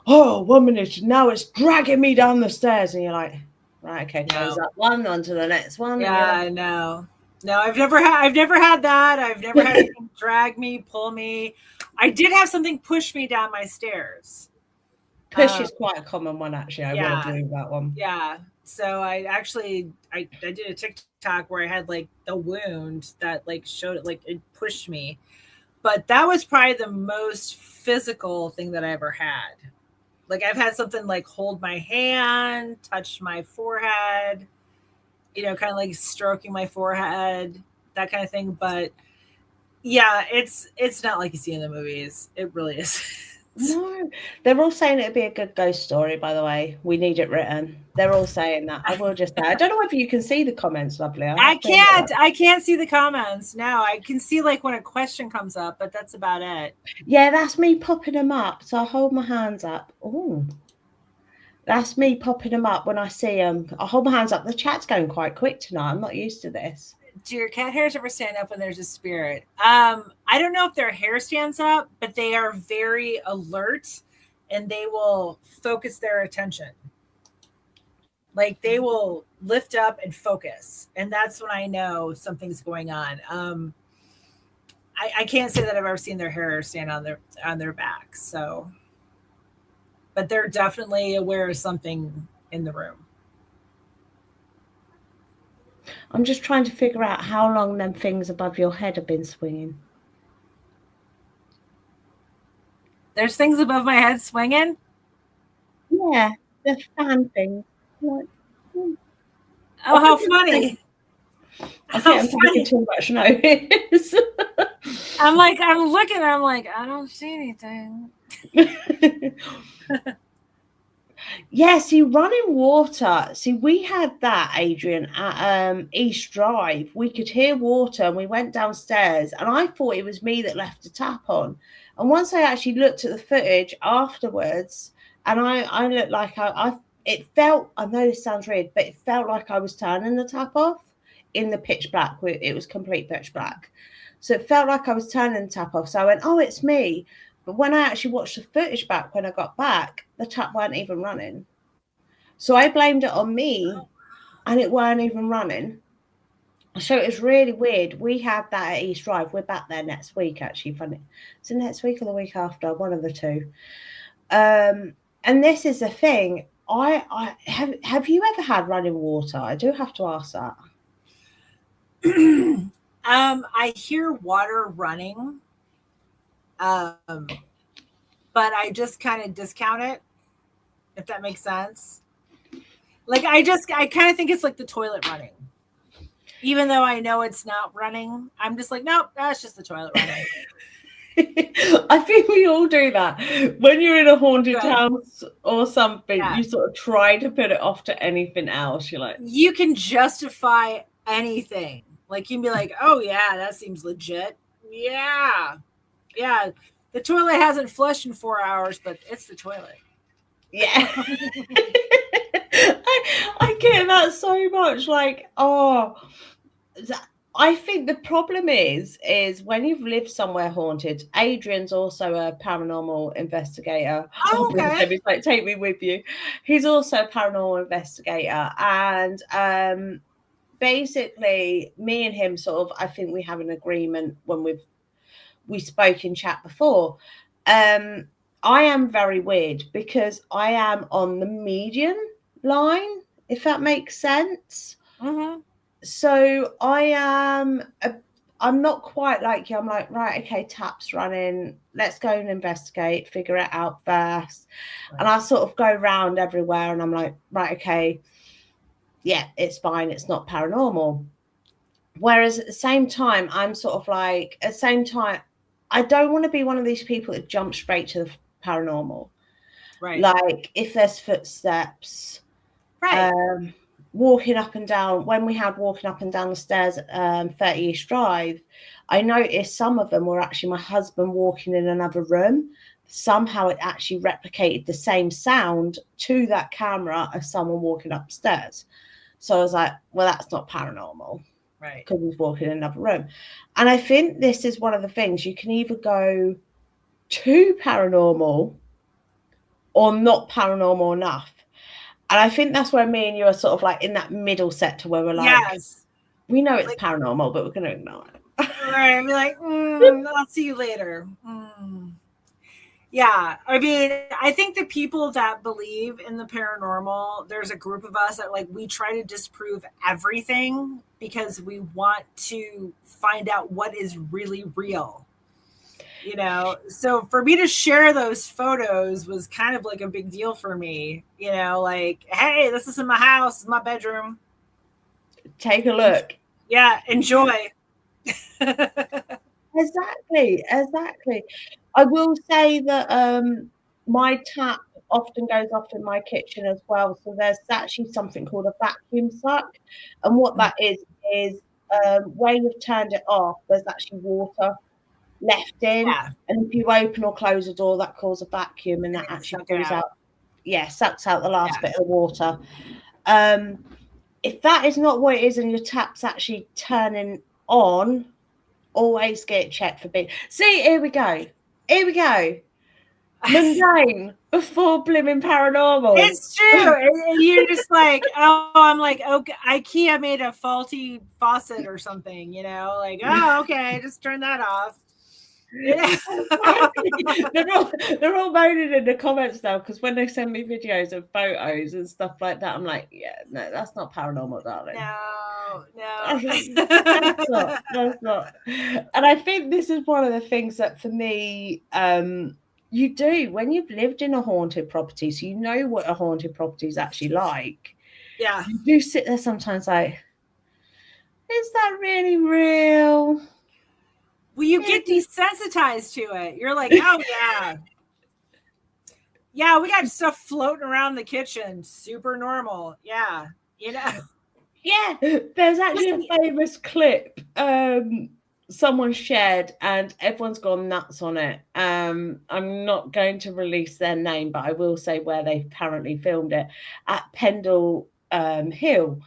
oh, 1 minute now it's dragging me down the stairs, and you're like, right, okay, close No. that one, on to the next one, and you're like, Yeah, no. No, I've never had that. I've never had anything drag me, pull me. I did have something push me down my stairs. push Um, is quite a common one actually. I will yeah, agree with that one. yeah. So I did a TikTok where I had like the wound that like showed it, like it pushed me. But that was probably the most physical thing that I ever had. Like I've had something like hold my hand, touch my forehead, kind of like stroking my forehead, that kind of thing. But yeah, it's not like you see in the movies. It really is. No, they're all saying it'd be a good ghost story, by the way. We need it written. They're all saying that. I will just say, I don't know whether you can see the comments, lovely. I I have to admit can't. that. I can't see the comments. No, I can see like when a question comes up, but that's about it. Yeah, that's me popping them up. So I hold my hands up. Oh, that's me popping them up when I see them. I hold my hands up. The chat's going quite quick tonight. I'm not used to this. Do your cat hairs ever stand up when there's a spirit? I don't know if their hair stands up, but they are very alert and they will focus their attention. Like they will lift up and focus. And that's when I know something's going on. I can't say that I've ever seen their hair stand on their back. So, but they're definitely aware of something in the room. I'm just trying to figure out how long them things above your head have been swinging. There's things above my head swinging. Yeah. the fan thing. Like, Oh, how funny. I think I'm taking too much notice. I'm looking, I'm like, I don't see anything. Yeah, see, running water. See, we had that, Adrian, at East Drive. We could hear water and we went downstairs and I thought it was me that left the tap on. And once I actually looked at the footage afterwards, and I looked like it felt, I know this sounds weird, but it felt like I was turning the tap off in the pitch black. It was complete pitch black. So it felt like I was turning the tap off. So I went, oh, it's me. But when I actually watched the footage back when I got back, the tap weren't even running. So I blamed it on me and it weren't even running. So it was really weird. We had that at East Drive. We're back there next week, actually. Funny. Is it next week or the week after? One of the two. And this is the thing. I have you ever had running water? I do have to ask that. I hear water running, but I just kind of discount it, if that makes sense. Like I kind of think it's like the toilet running, even though I know it's not running. I'm just like, nope, that's just the toilet running. I think we all do that when you're in a haunted house or something. Yeah. You sort of try to put it off to anything else. You're like, you can justify anything. Like you can be like, oh yeah, that seems legit. Yeah. The toilet hasn't flushed in 4 hours, but it's the toilet. Yeah. I get that so much. Like, oh, I think the problem is when you've lived somewhere haunted. Adrian's also a paranormal investigator. Oh, okay. He's like, take me with you. He's also a paranormal investigator, and basically, me and him sort of, I think we have an agreement when we spoke in chat before. I am very weird because I am on the median line, if that makes sense. Mm-hmm. So I'm not quite like you. I'm like, right, okay, tap's running. Let's go and investigate, figure it out first. Right. And I sort of go around everywhere and I'm like, right, okay, yeah, it's fine. It's not paranormal. Whereas at the same time, I'm sort of like, at the same time, I don't want to be one of these people that jump straight to the paranormal. Right. Like if there's footsteps, right. Walking up and down, when we had walking up and down the stairs at 30 East Drive, I noticed some of them were actually my husband walking in another room. Somehow it actually replicated the same sound to that camera as someone walking upstairs. So I was like, well, that's not paranormal. Right. Because he's walking in another room. And I think this is one of the things, you can either go too paranormal or not paranormal enough. And I think that's where me and you are sort of like in that middle sector where we're like, yes, we know it's like, paranormal, but we're going to ignore it. Right. I'll be like, I'll see you later. Yeah. I mean, I think the people that believe in the paranormal, there's a group of us that like, we try to disprove everything because we want to find out what is really real. You know, so for me to share those photos was kind of like a big deal for me, you know, like, hey, this is in my house, my bedroom. Take a look. Yeah, enjoy. Exactly. I will say that my tap often goes off in my kitchen as well. So there's actually something called a vacuum suck. And what that is where you've turned it off, there's actually water left in, and if you open or close a door, that causes a vacuum, and that actually pulls out, sucks out the last bit of water. If that is not what it is and your tap's actually turning on, always get it checked for being. See, here we go. Mundane before blimmin' paranormal. It's true. You're just like, oh, I'm like, okay, IKEA made a faulty faucet or something, you know, like, oh, okay, just turn that off. Yeah. They're all moaning in the comments now because when they send me videos of photos and stuff like that, I'm like, yeah, no, that's not paranormal, darling. No. That's not. And I think this is one of the things that for me, You do. When you've lived in a haunted property, so you know what a haunted property is actually like. Yeah. You do sit there sometimes like, is that really real? Well, you get desensitized to it. You're like, oh yeah. Yeah, we got stuff floating around the kitchen. Super normal. Yeah. You know. Yeah, there's actually a famous clip someone shared and everyone's gone nuts on it. I'm not going to release their name, but I will say where they apparently filmed it at Pendle Hill.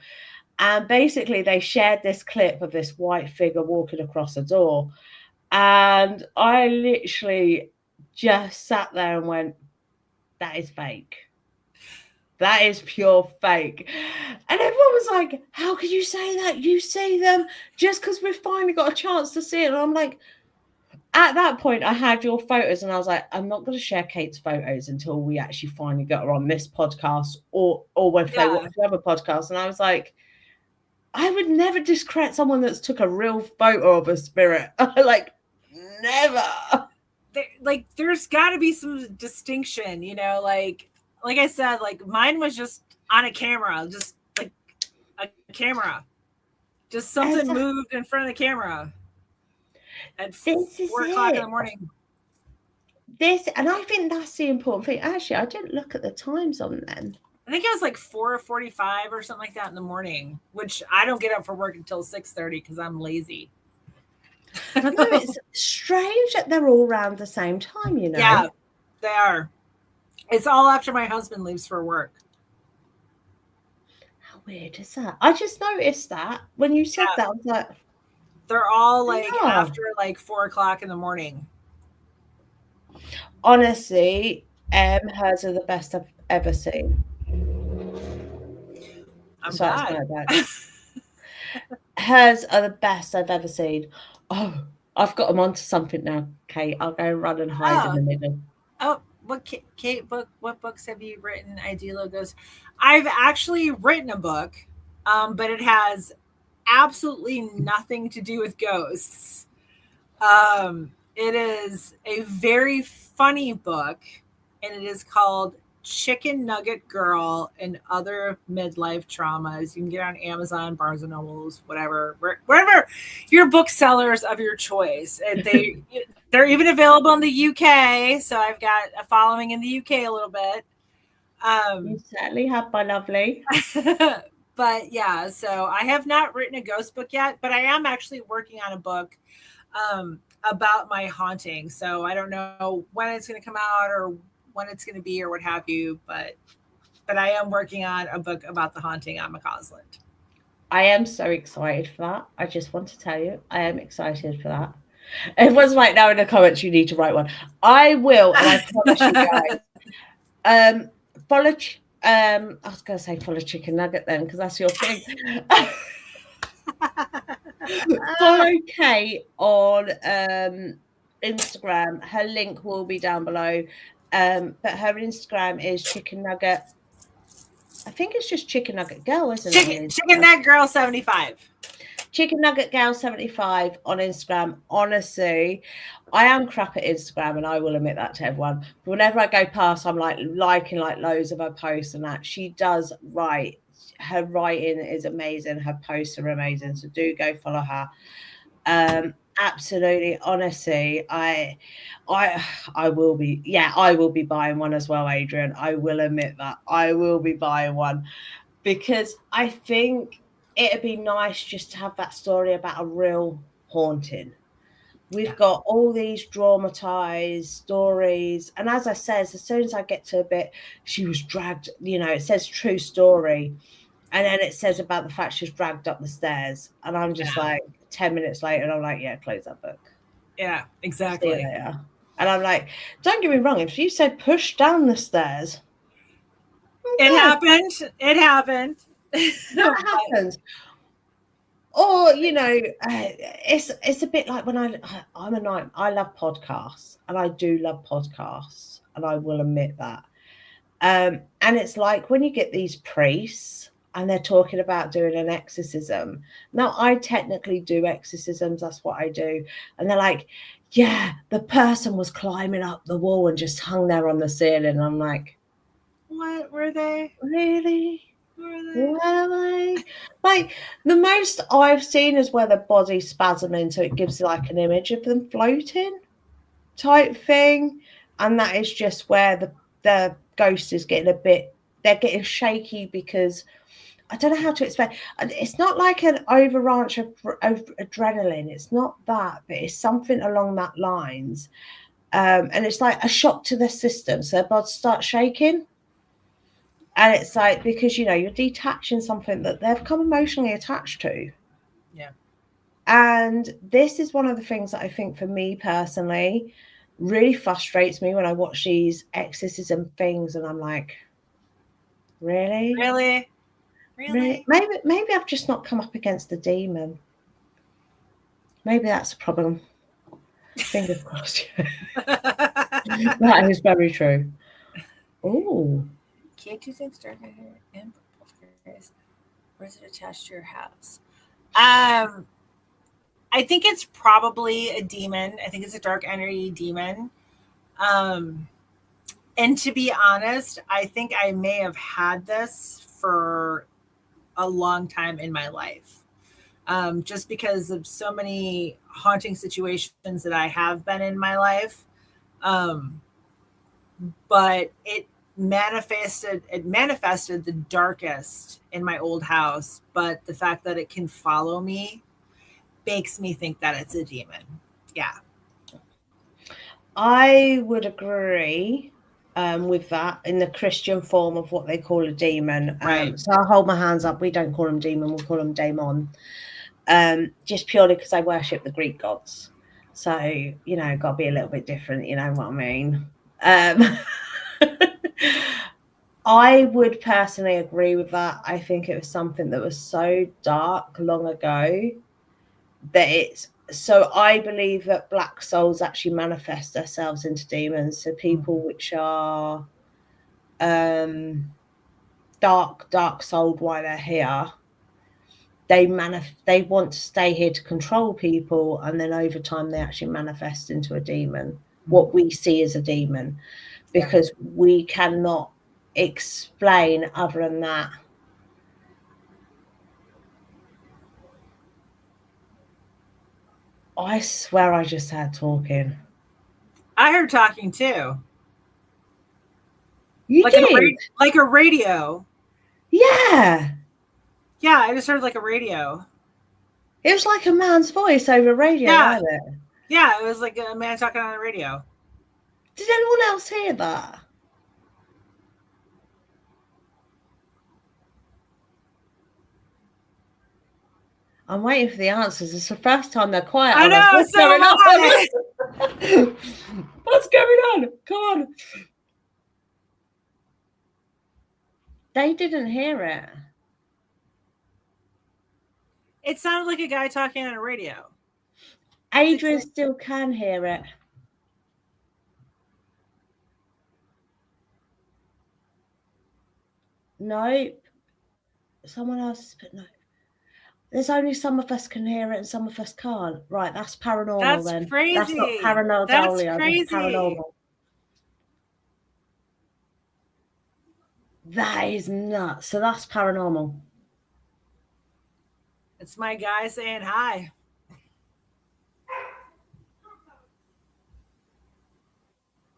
And basically they shared this clip of this white figure walking across a door. And I literally just sat there and went, that is fake. That is pure fake. And everyone was like, how could you say that? You see them just because we've finally got a chance to see it. And I'm like, at that point, I had your photos and I was like, I'm not going to share Kate's photos until we actually finally get her on this podcast or if they watch the other podcast. And I was like, I would never discredit someone that's took a real photo of a spirit. Like, never. Like, there's got to be some distinction, you know, like I said, like mine was just on a camera, just like a camera, just something moved in front of the camera at 4:00 in the morning. And I think that's the important thing. Actually, I didn't look at the times on them. I think it was like 4:45 or something like that in the morning, which I don't get up for work until 6:30 because I'm lazy. No, it's strange that they're all around the same time, you know. Yeah, they are. It's all after my husband leaves for work. How weird is that? I just noticed that when you said that. I was like, they're all like after like 4:00 in the morning. Honestly, hers are the best I've ever seen. I'm glad. Hers are the best I've ever seen. Oh, I've got them onto something now, Kate. I'll go run and hide in the middle. Oh, what books have you written? ID logos. I've actually written a book, but it has absolutely nothing to do with ghosts. It is a very funny book, and it is called Chicken Nugget Girl and Other Midlife Traumas. You can get it on Amazon, Barnes and Nobles, whatever, wherever your booksellers of your choice. And they're even available in the UK, so I've got a following in the UK a little bit. You certainly have, my lovely. But yeah, so I have not written a ghost book yet, but I am actually working on a book about my haunting. So I don't know when it's going to come out or when it's going to be or what have you, but I am working on a book about the haunting on McCausland. I am so excited for that. I just want to tell you, I am excited for that. Everyone's right now in the comments, you need to write one. I will, and I promise you guys. Follow. I was going to say follow Chicken Nugget then, because that's your thing. Follow Kate on Instagram. Her link will be down below. But her Instagram is Chicken Nugget. I think it's just Chicken Nugget Girl, isn't it? Chicken Nugget Girl 75. Chicken Nugget Girl 75 on Instagram. Honestly, I am crap at Instagram, and I will admit that to everyone. But whenever I go past, I'm like liking like loads of her posts and that. She does write. Her writing is amazing. Her posts are amazing. So do go follow her. Absolutely, honestly, I will be, I will be buying one as well, Adrian. I will admit that I will be buying one because I think it'd be nice just to have that story about a real haunting. We've got all these dramatized stories, and as I said, as soon as I get to a bit, she was dragged. You know, it says true story. And then it says about the fact she's dragged up the stairs. And I'm just like, 10 minutes later, and I'm like, yeah, close that book. Yeah, exactly. See you later. And I'm like, don't get me wrong. If you said push down the stairs. It happened. It happened. That happens. Or, you know, it's a bit like when I love podcasts. And I do love podcasts. And I will admit that. And it's like when you get these priests, and they're talking about doing an exorcism. Now, I technically do exorcisms, that's what I do. And they're like, yeah, the person was climbing up the wall and just hung there on the ceiling. I'm like, what were they? really? Were they? Really? Like, the most I've seen is where the body's spasming, so it gives like an image of them floating type thing. And that is just where the ghost is getting a bit, they're getting shaky because I don't know how to explain. It's not like an overranch of adrenaline. It's not that, but it's something along that lines. And it's like a shock to the system. So their body starts shaking. And it's like, because, you're detaching something that they've come emotionally attached to. Yeah. And this is one of the things that I think, for me personally, really frustrates me when I watch these exorcism things and I'm like, really? Really? Really? Maybe I've just not come up against a demon. Maybe that's a problem. Fingers crossed. That is very true. Oh, K2 dark and or is it attached to your house? I think it's probably a demon. I think it's a dark energy demon. And to be honest, I think I may have had this for a long time in my life. Just because of so many haunting situations that I have been in my life. But it manifested the darkest in my old house, but the fact that it can follow me makes me think that it's a demon. Yeah. I would agree with that, in the Christian form of what they call a demon. Right. So I'll hold my hands up. We don't call them demon, we'll call them daemon. Just purely because I worship the Greek gods. So, got to be a little bit different, you know what I mean? I would personally agree with that. I think it was something that was so dark long ago that it's, so I believe that black souls actually manifest themselves into demons. So people which are dark souled while they're here, they want to stay here to control people, and then over time they actually manifest into a demon, what we see as a demon, because we cannot explain other than that. I swear I just had talking. I heard talking too. You like did? Like a radio. Yeah. Yeah, I just heard like a radio. It was like a man's voice over radio, Yeah. wasn't it? Yeah, it was like a man talking on the radio. Did anyone else hear that? I'm waiting for the answers. It's the first time they're quiet I on know, us. What's so going am I. on? What's going on? Come on. They didn't hear it. It sounded like a guy talking on a radio. Adrian still can hear it. Nope. Someone else has put no. There's only some of us can hear it and some of us can't. Right, that's paranormal. That's then. crazy. That's not paranormal. That's That's crazy. paranormal. That is nuts. So that's paranormal. It's my guy saying hi.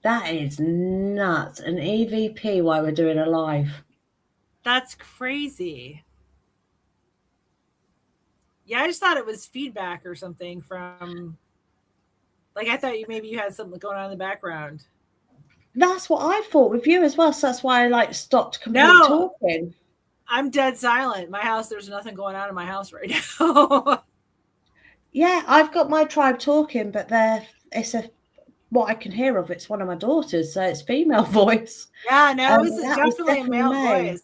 That is nuts. An EVP while we're doing a live. That's crazy. Yeah, I just thought it was feedback or something from, like, I thought maybe you had something going on in the background. That's what I thought with you as well. So that's why I stopped completely talking. I'm dead silent. My house, there's nothing going on in my house right now. Yeah, I've got my tribe talking, but what I can hear of it's one of my daughters, so it's female voice. Yeah, no, it was definitely a male voice.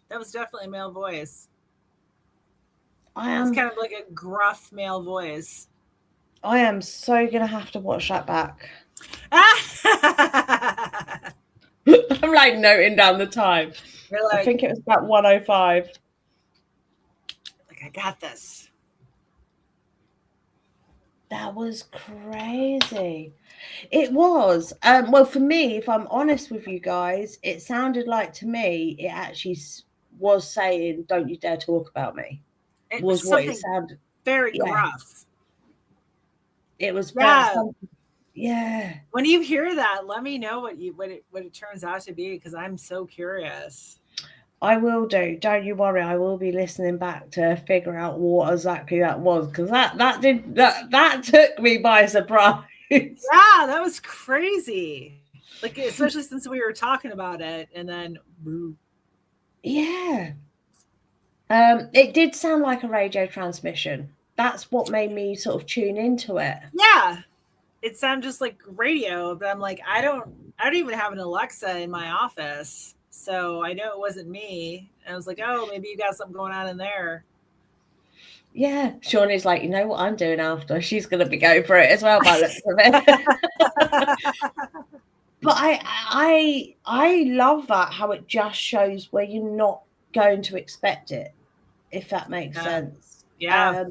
That was definitely a male voice. It's kind of like a gruff male voice. I am so gonna have to watch that back. I'm noting down the time. You're I like, think it was about 105. I got this. That was crazy. It was. Well, for me, if I'm honest with you guys, it sounded like to me it actually was saying, "Don't you dare talk about me." It was Was what it something sounded. very Yeah, gruff. it was very. Yeah. Yeah. When you hear that, let me know what it turns out to be, because I'm so curious. I will do. Don't you worry. I will be listening back to figure out what exactly that was, because that took me by surprise. Yeah, that was crazy. Like, especially since we were talking about it, and then Yeah. It did sound like a radio transmission. That's what made me sort of tune into it. yeah, it sounded just like radio. But I'm like, I don't even have an Alexa in my office, so I know it wasn't me. And I was like, oh, maybe you got something going on in there. Yeah, Shawnee's like, you know what I'm doing after? She's going to be going for it as well by the looks of it. But I love that, how it just shows where you're not going to expect it, if that makes sense. Yeah.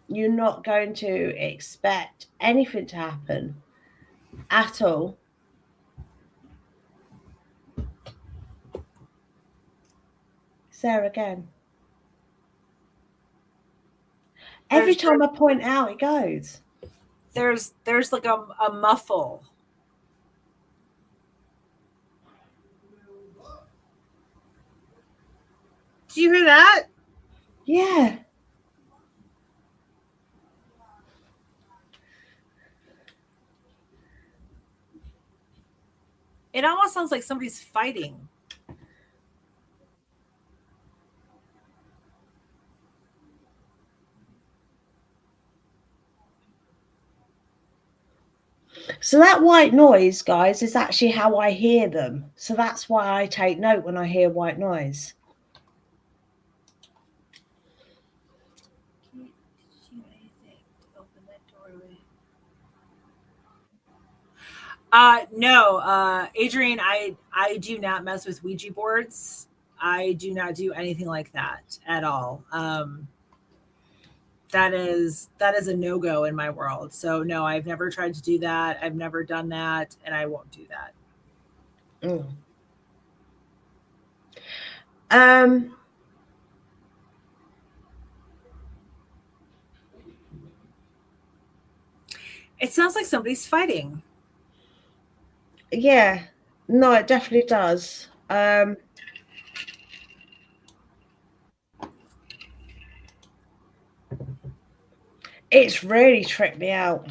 You're not going to expect anything to happen at all. Sarah again. Every time I point out, it goes. There's like a muffle. Do you hear that? Yeah. It almost sounds like somebody's fighting. So that white noise, guys, is actually how I hear them. So that's why I take note when I hear white noise. No, Adrian, I do not mess with Ouija boards. I do not do anything like that at all. That is a no-go in my world. So no, I've never tried to do that. I've never done that, and I won't do that. Mm. It sounds like somebody's fighting. Yeah, no, it definitely does. It's really tripped me out.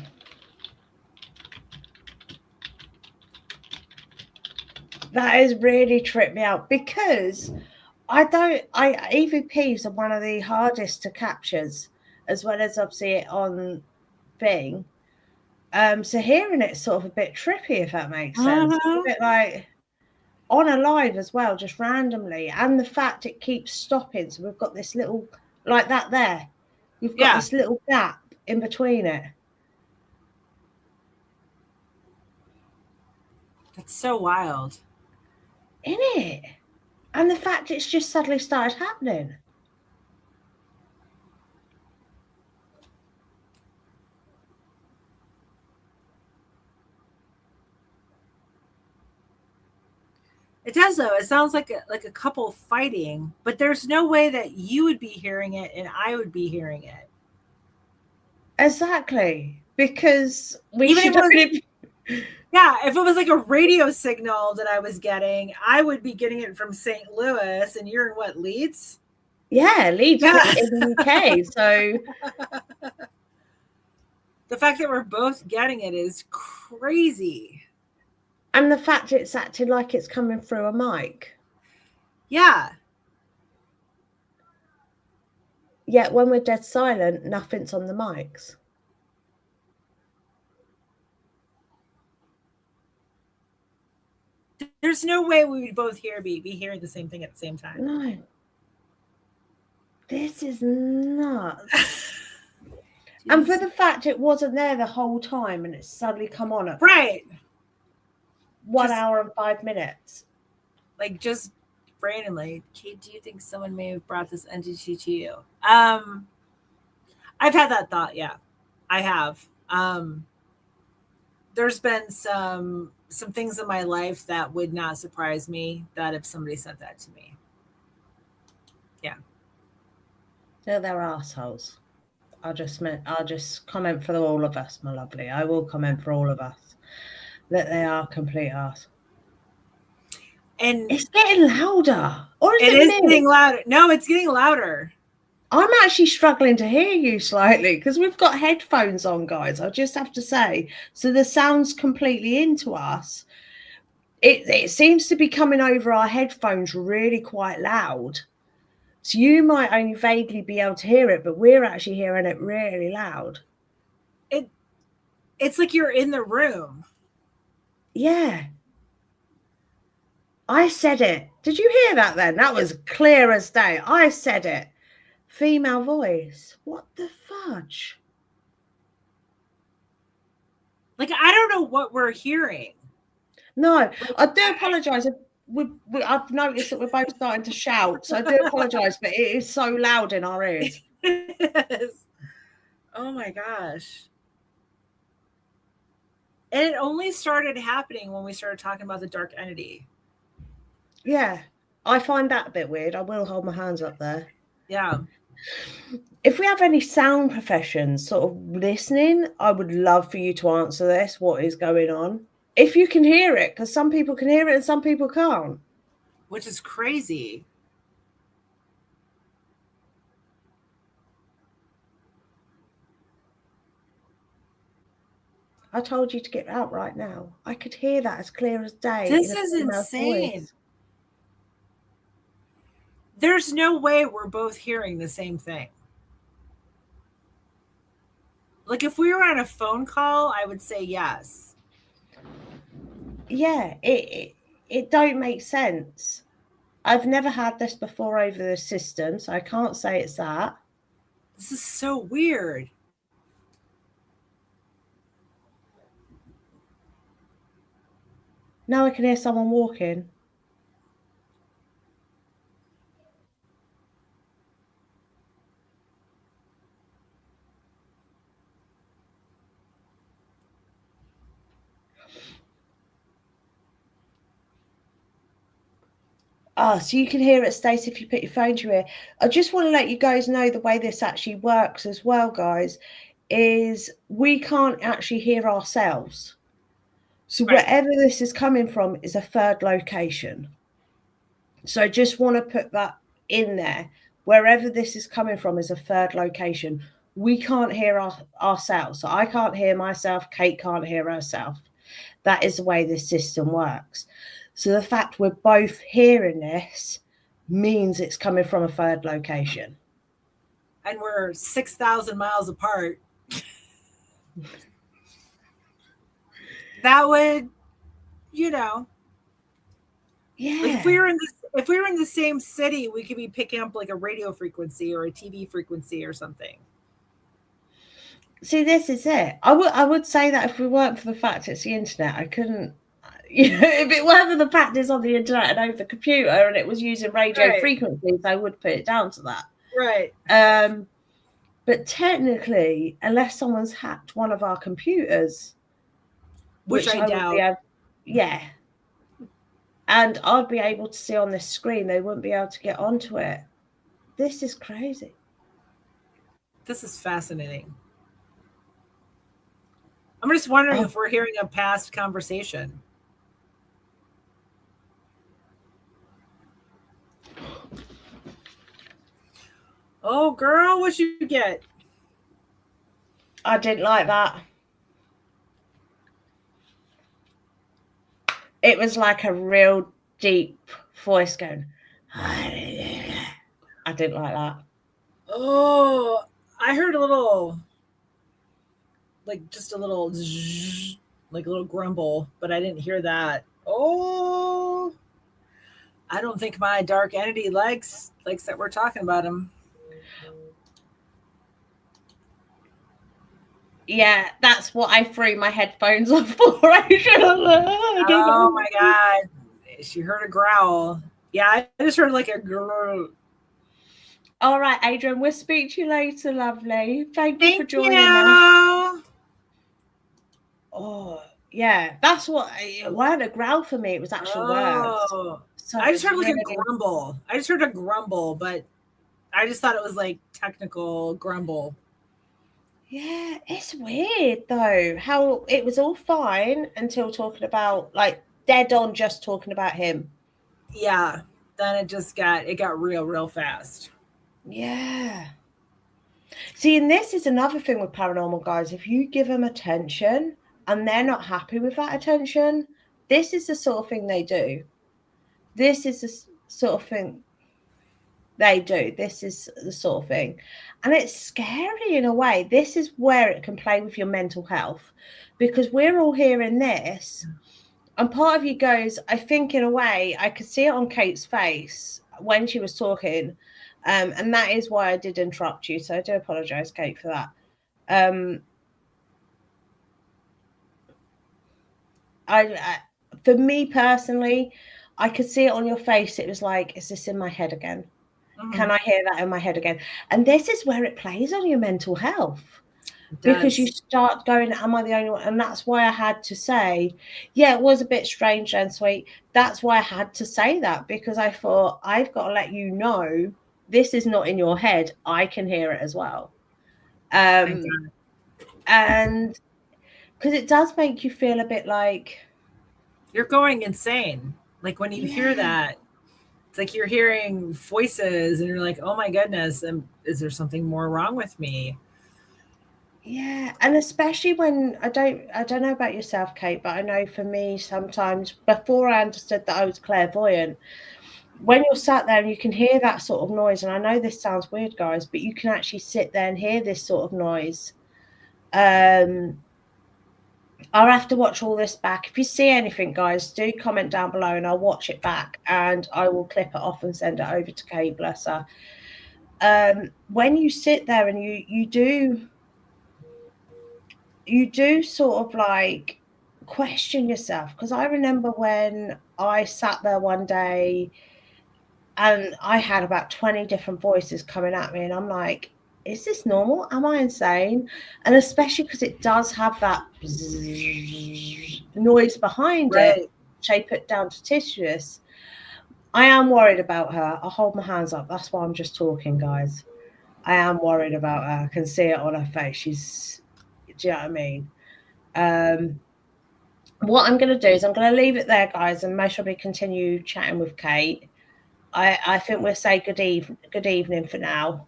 That has really tripped me out, because EVPs are one of the hardest to captures, as well as obviously it on thing. So hearing it's sort of a bit trippy, if that makes sense. It's a bit like on a live as well, just randomly, and the fact it keeps stopping. So we've got this little, like that there. We've got this little gap in between it. That's so wild. Isn't it? And the fact it's just suddenly started happening. It does though. It sounds like a couple fighting, but there's no way that you would be hearing it and I would be hearing it. Exactly. Because we Even should if it was, only... yeah, if it was like a radio signal that I was getting, I would be getting it from St. Louis, and you're in what, Leeds? Yeah, Leeds in the UK. So the fact that we're both getting it is crazy. And the fact it's acting like it's coming through a mic. Yeah. Yet when we're dead silent, nothing's on the mics. There's no way we would both be hearing the same thing at the same time. No. This is nuts. And for the fact it wasn't there the whole time and it's suddenly come on at right 1 hour and 5 minutes. Like just randomly, Kate, do you think someone may have brought this entity to you? I've had that thought. Yeah, I have. There's been some things in my life that would not surprise me that if somebody sent that to me. Yeah. They're assholes. I'll just comment for all of us, my lovely. I will comment for all of us that they are complete arse. And it's getting louder. Or is it it is me? getting louder. No, it's getting louder. I'm actually struggling to hear you slightly because we've got headphones on, guys. I just have to say. So the sound's completely into us. It seems to be coming over our headphones really quite loud. So you might only vaguely be able to hear it, but we're actually hearing it really loud. It's like you're in the room. Yeah. I said it. Did you hear that then? That was clear as day. I said it. Female voice. What the fudge? Like, I don't know what we're hearing. No, I do apologise. I've noticed that we're both starting to shout, so I do apologise, but it is so loud in our ears. Oh my gosh. And it only started happening when we started talking about the dark entity. Yeah, I find that a bit weird. I will hold my hands up there. Yeah. If we have any sound professions sort of listening, I would love for you to answer this. What is going on? If you can hear it, because some people can hear it and some people can't. Which is crazy. I told you to get out right now. I could hear that as clear as day. This is insane. Voice. There's no way we're both hearing the same thing. Like, if we were on a phone call, I would say yes. Yeah, it don't make sense. I've never had this before over the system, so I can't say it's that. This is so weird. Now I can hear someone walking. So you can hear it, Stacey, if you put your phone to your ear. I just want to let you guys know the way this actually works as well, guys, is we can't actually hear ourselves. So wherever this is coming from is a third location. So I just want to put that in there. Wherever this is coming from is a third location. We can't hear ourselves. So I can't hear myself. Kate can't hear herself. That is the way this system works. So the fact we're both hearing this means it's coming from a third location. And we're 6,000 miles apart. That would, Yeah. Like if we were in the same city, we could be picking up like a radio frequency or a TV frequency or something. See, this is it. I would say that if we weren't for the fact it's the internet, I couldn't. If it weren't for the fact it's on the internet and over the computer and it was using radio frequencies, I would put it down to that. Right. But technically, unless someone's hacked one of our computers, which I doubt. Yeah. And I'd be able to see on this screen, they wouldn't be able to get onto it. This is crazy. This is fascinating. I'm just wondering if we're hearing a past conversation. Oh, girl, what'd you get? I didn't like that. It was like a real deep voice going, I didn't like that. Oh, I heard a little, like just a little, like a little grumble, but I didn't hear that. Oh, I don't think my dark entity likes that we're talking about him. Yeah, that's what I threw my headphones off for. Oh my God. She heard a growl. Yeah, I just heard like a girl. All right, Adrian, we'll speak to you later, lovely. Thank you for Thank joining us. you. Oh, yeah, that's what it weren't a growl for me. It was actual words. Oh, So I it just was heard like a really, grumble. I just heard a grumble, but I just thought it was like technical grumble. yeah, it's weird though how it was all fine until talking about like dead on just talking about him. Yeah. Then it got real fast. Yeah. See, and this is another thing with paranormal guys. If you give them attention and they're not happy with that attention, this is the sort of thing they do. This is the sort of thing they do. This is the sort of thing. And it's scary in a way. This is where it can play with your mental health because we're all hearing this. And part of you goes, I think in a way, I could see it on Kate's face when she was talking. And that is why I did interrupt you. So I do apologize, Kate, for that. Um, I for me personally, I could see it on your face. It was like, is this in my head again? Can Mhm. I hear that in my head again? And this is where it plays on your mental health It because you does. start going, am I the only one? And that's why I had to say, yeah, it was a bit strange and sweet. That's why I had to say that because I thought, I've got to let you know this is not in your head. I can hear it as well. Thank Um, God. and because it does make you feel a bit like, You're going insane. Like when you hear yeah, that, it's like you're hearing voices and you're like, oh my goodness, is there something more wrong with me? yeah, and especially when I don't know about yourself, Kate, but I know for me sometimes before I understood that I was clairvoyant, when you're sat there and you can hear that sort of noise, and I know this sounds weird, guys, but you can actually sit there and hear this sort of noise. I'll have to watch all this back. If you see anything, guys, do comment down below and I'll watch it back and I will clip it off and send it over to Kate, bless her. When you sit there and you do sort of like question yourself because I remember when I sat there one day and I had about 20 different voices coming at me and I'm like, is this normal? Am I insane? And especially because it does have that noise behind it, Right. which I put down to Titius. I am worried about her. I'll hold my hands up. That's why I'm just talking, guys. I am worried about her. I can see it on her face. Do you know what I mean? Um, what I'm going to do is I'm going to leave it there, guys, and most probably continue chatting with Kate. I think we'll say good evening for now,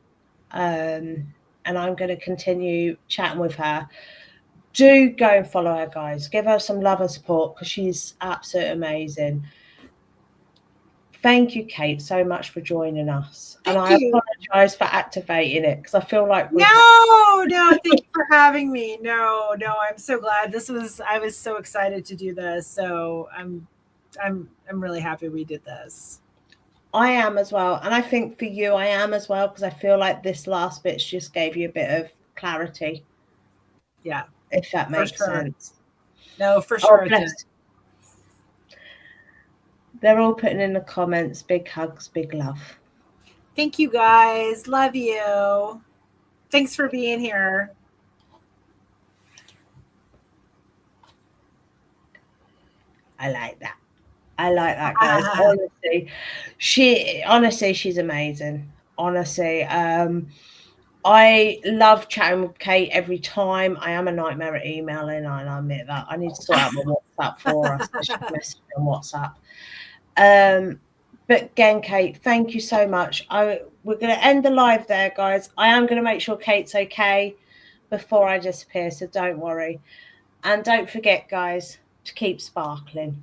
and I'm going to continue chatting with her. Do go and follow her, guys. Give her some love and support because she's absolutely amazing. Thank you, Kate, so much for joining us, and Thank I you. apologise for activating it because I feel like we've had. No, thank you for having me. No, I'm so glad. I was so excited to do this. So I'm really happy we did this. I am as well, and I think for you, I am as well because I feel like this last bit just gave you a bit of clarity, Yeah, if that for makes sure. sense. No, for Oh, sure it did. bless. They're all putting in the comments, big hugs, big love. Thank you guys. Love you. Thanks for being here. I like that. I like that, guys. Honestly, she's amazing. Honestly, I love chatting with Kate every time. I am a nightmare at emailing, and I admit that. I need to sort out my WhatsApp for her so she can message me on WhatsApp. But again, Kate, thank you so much. We're going to end the live there, guys. I am going to make sure Kate's okay before I disappear, so don't worry. And don't forget, guys, to keep sparkling.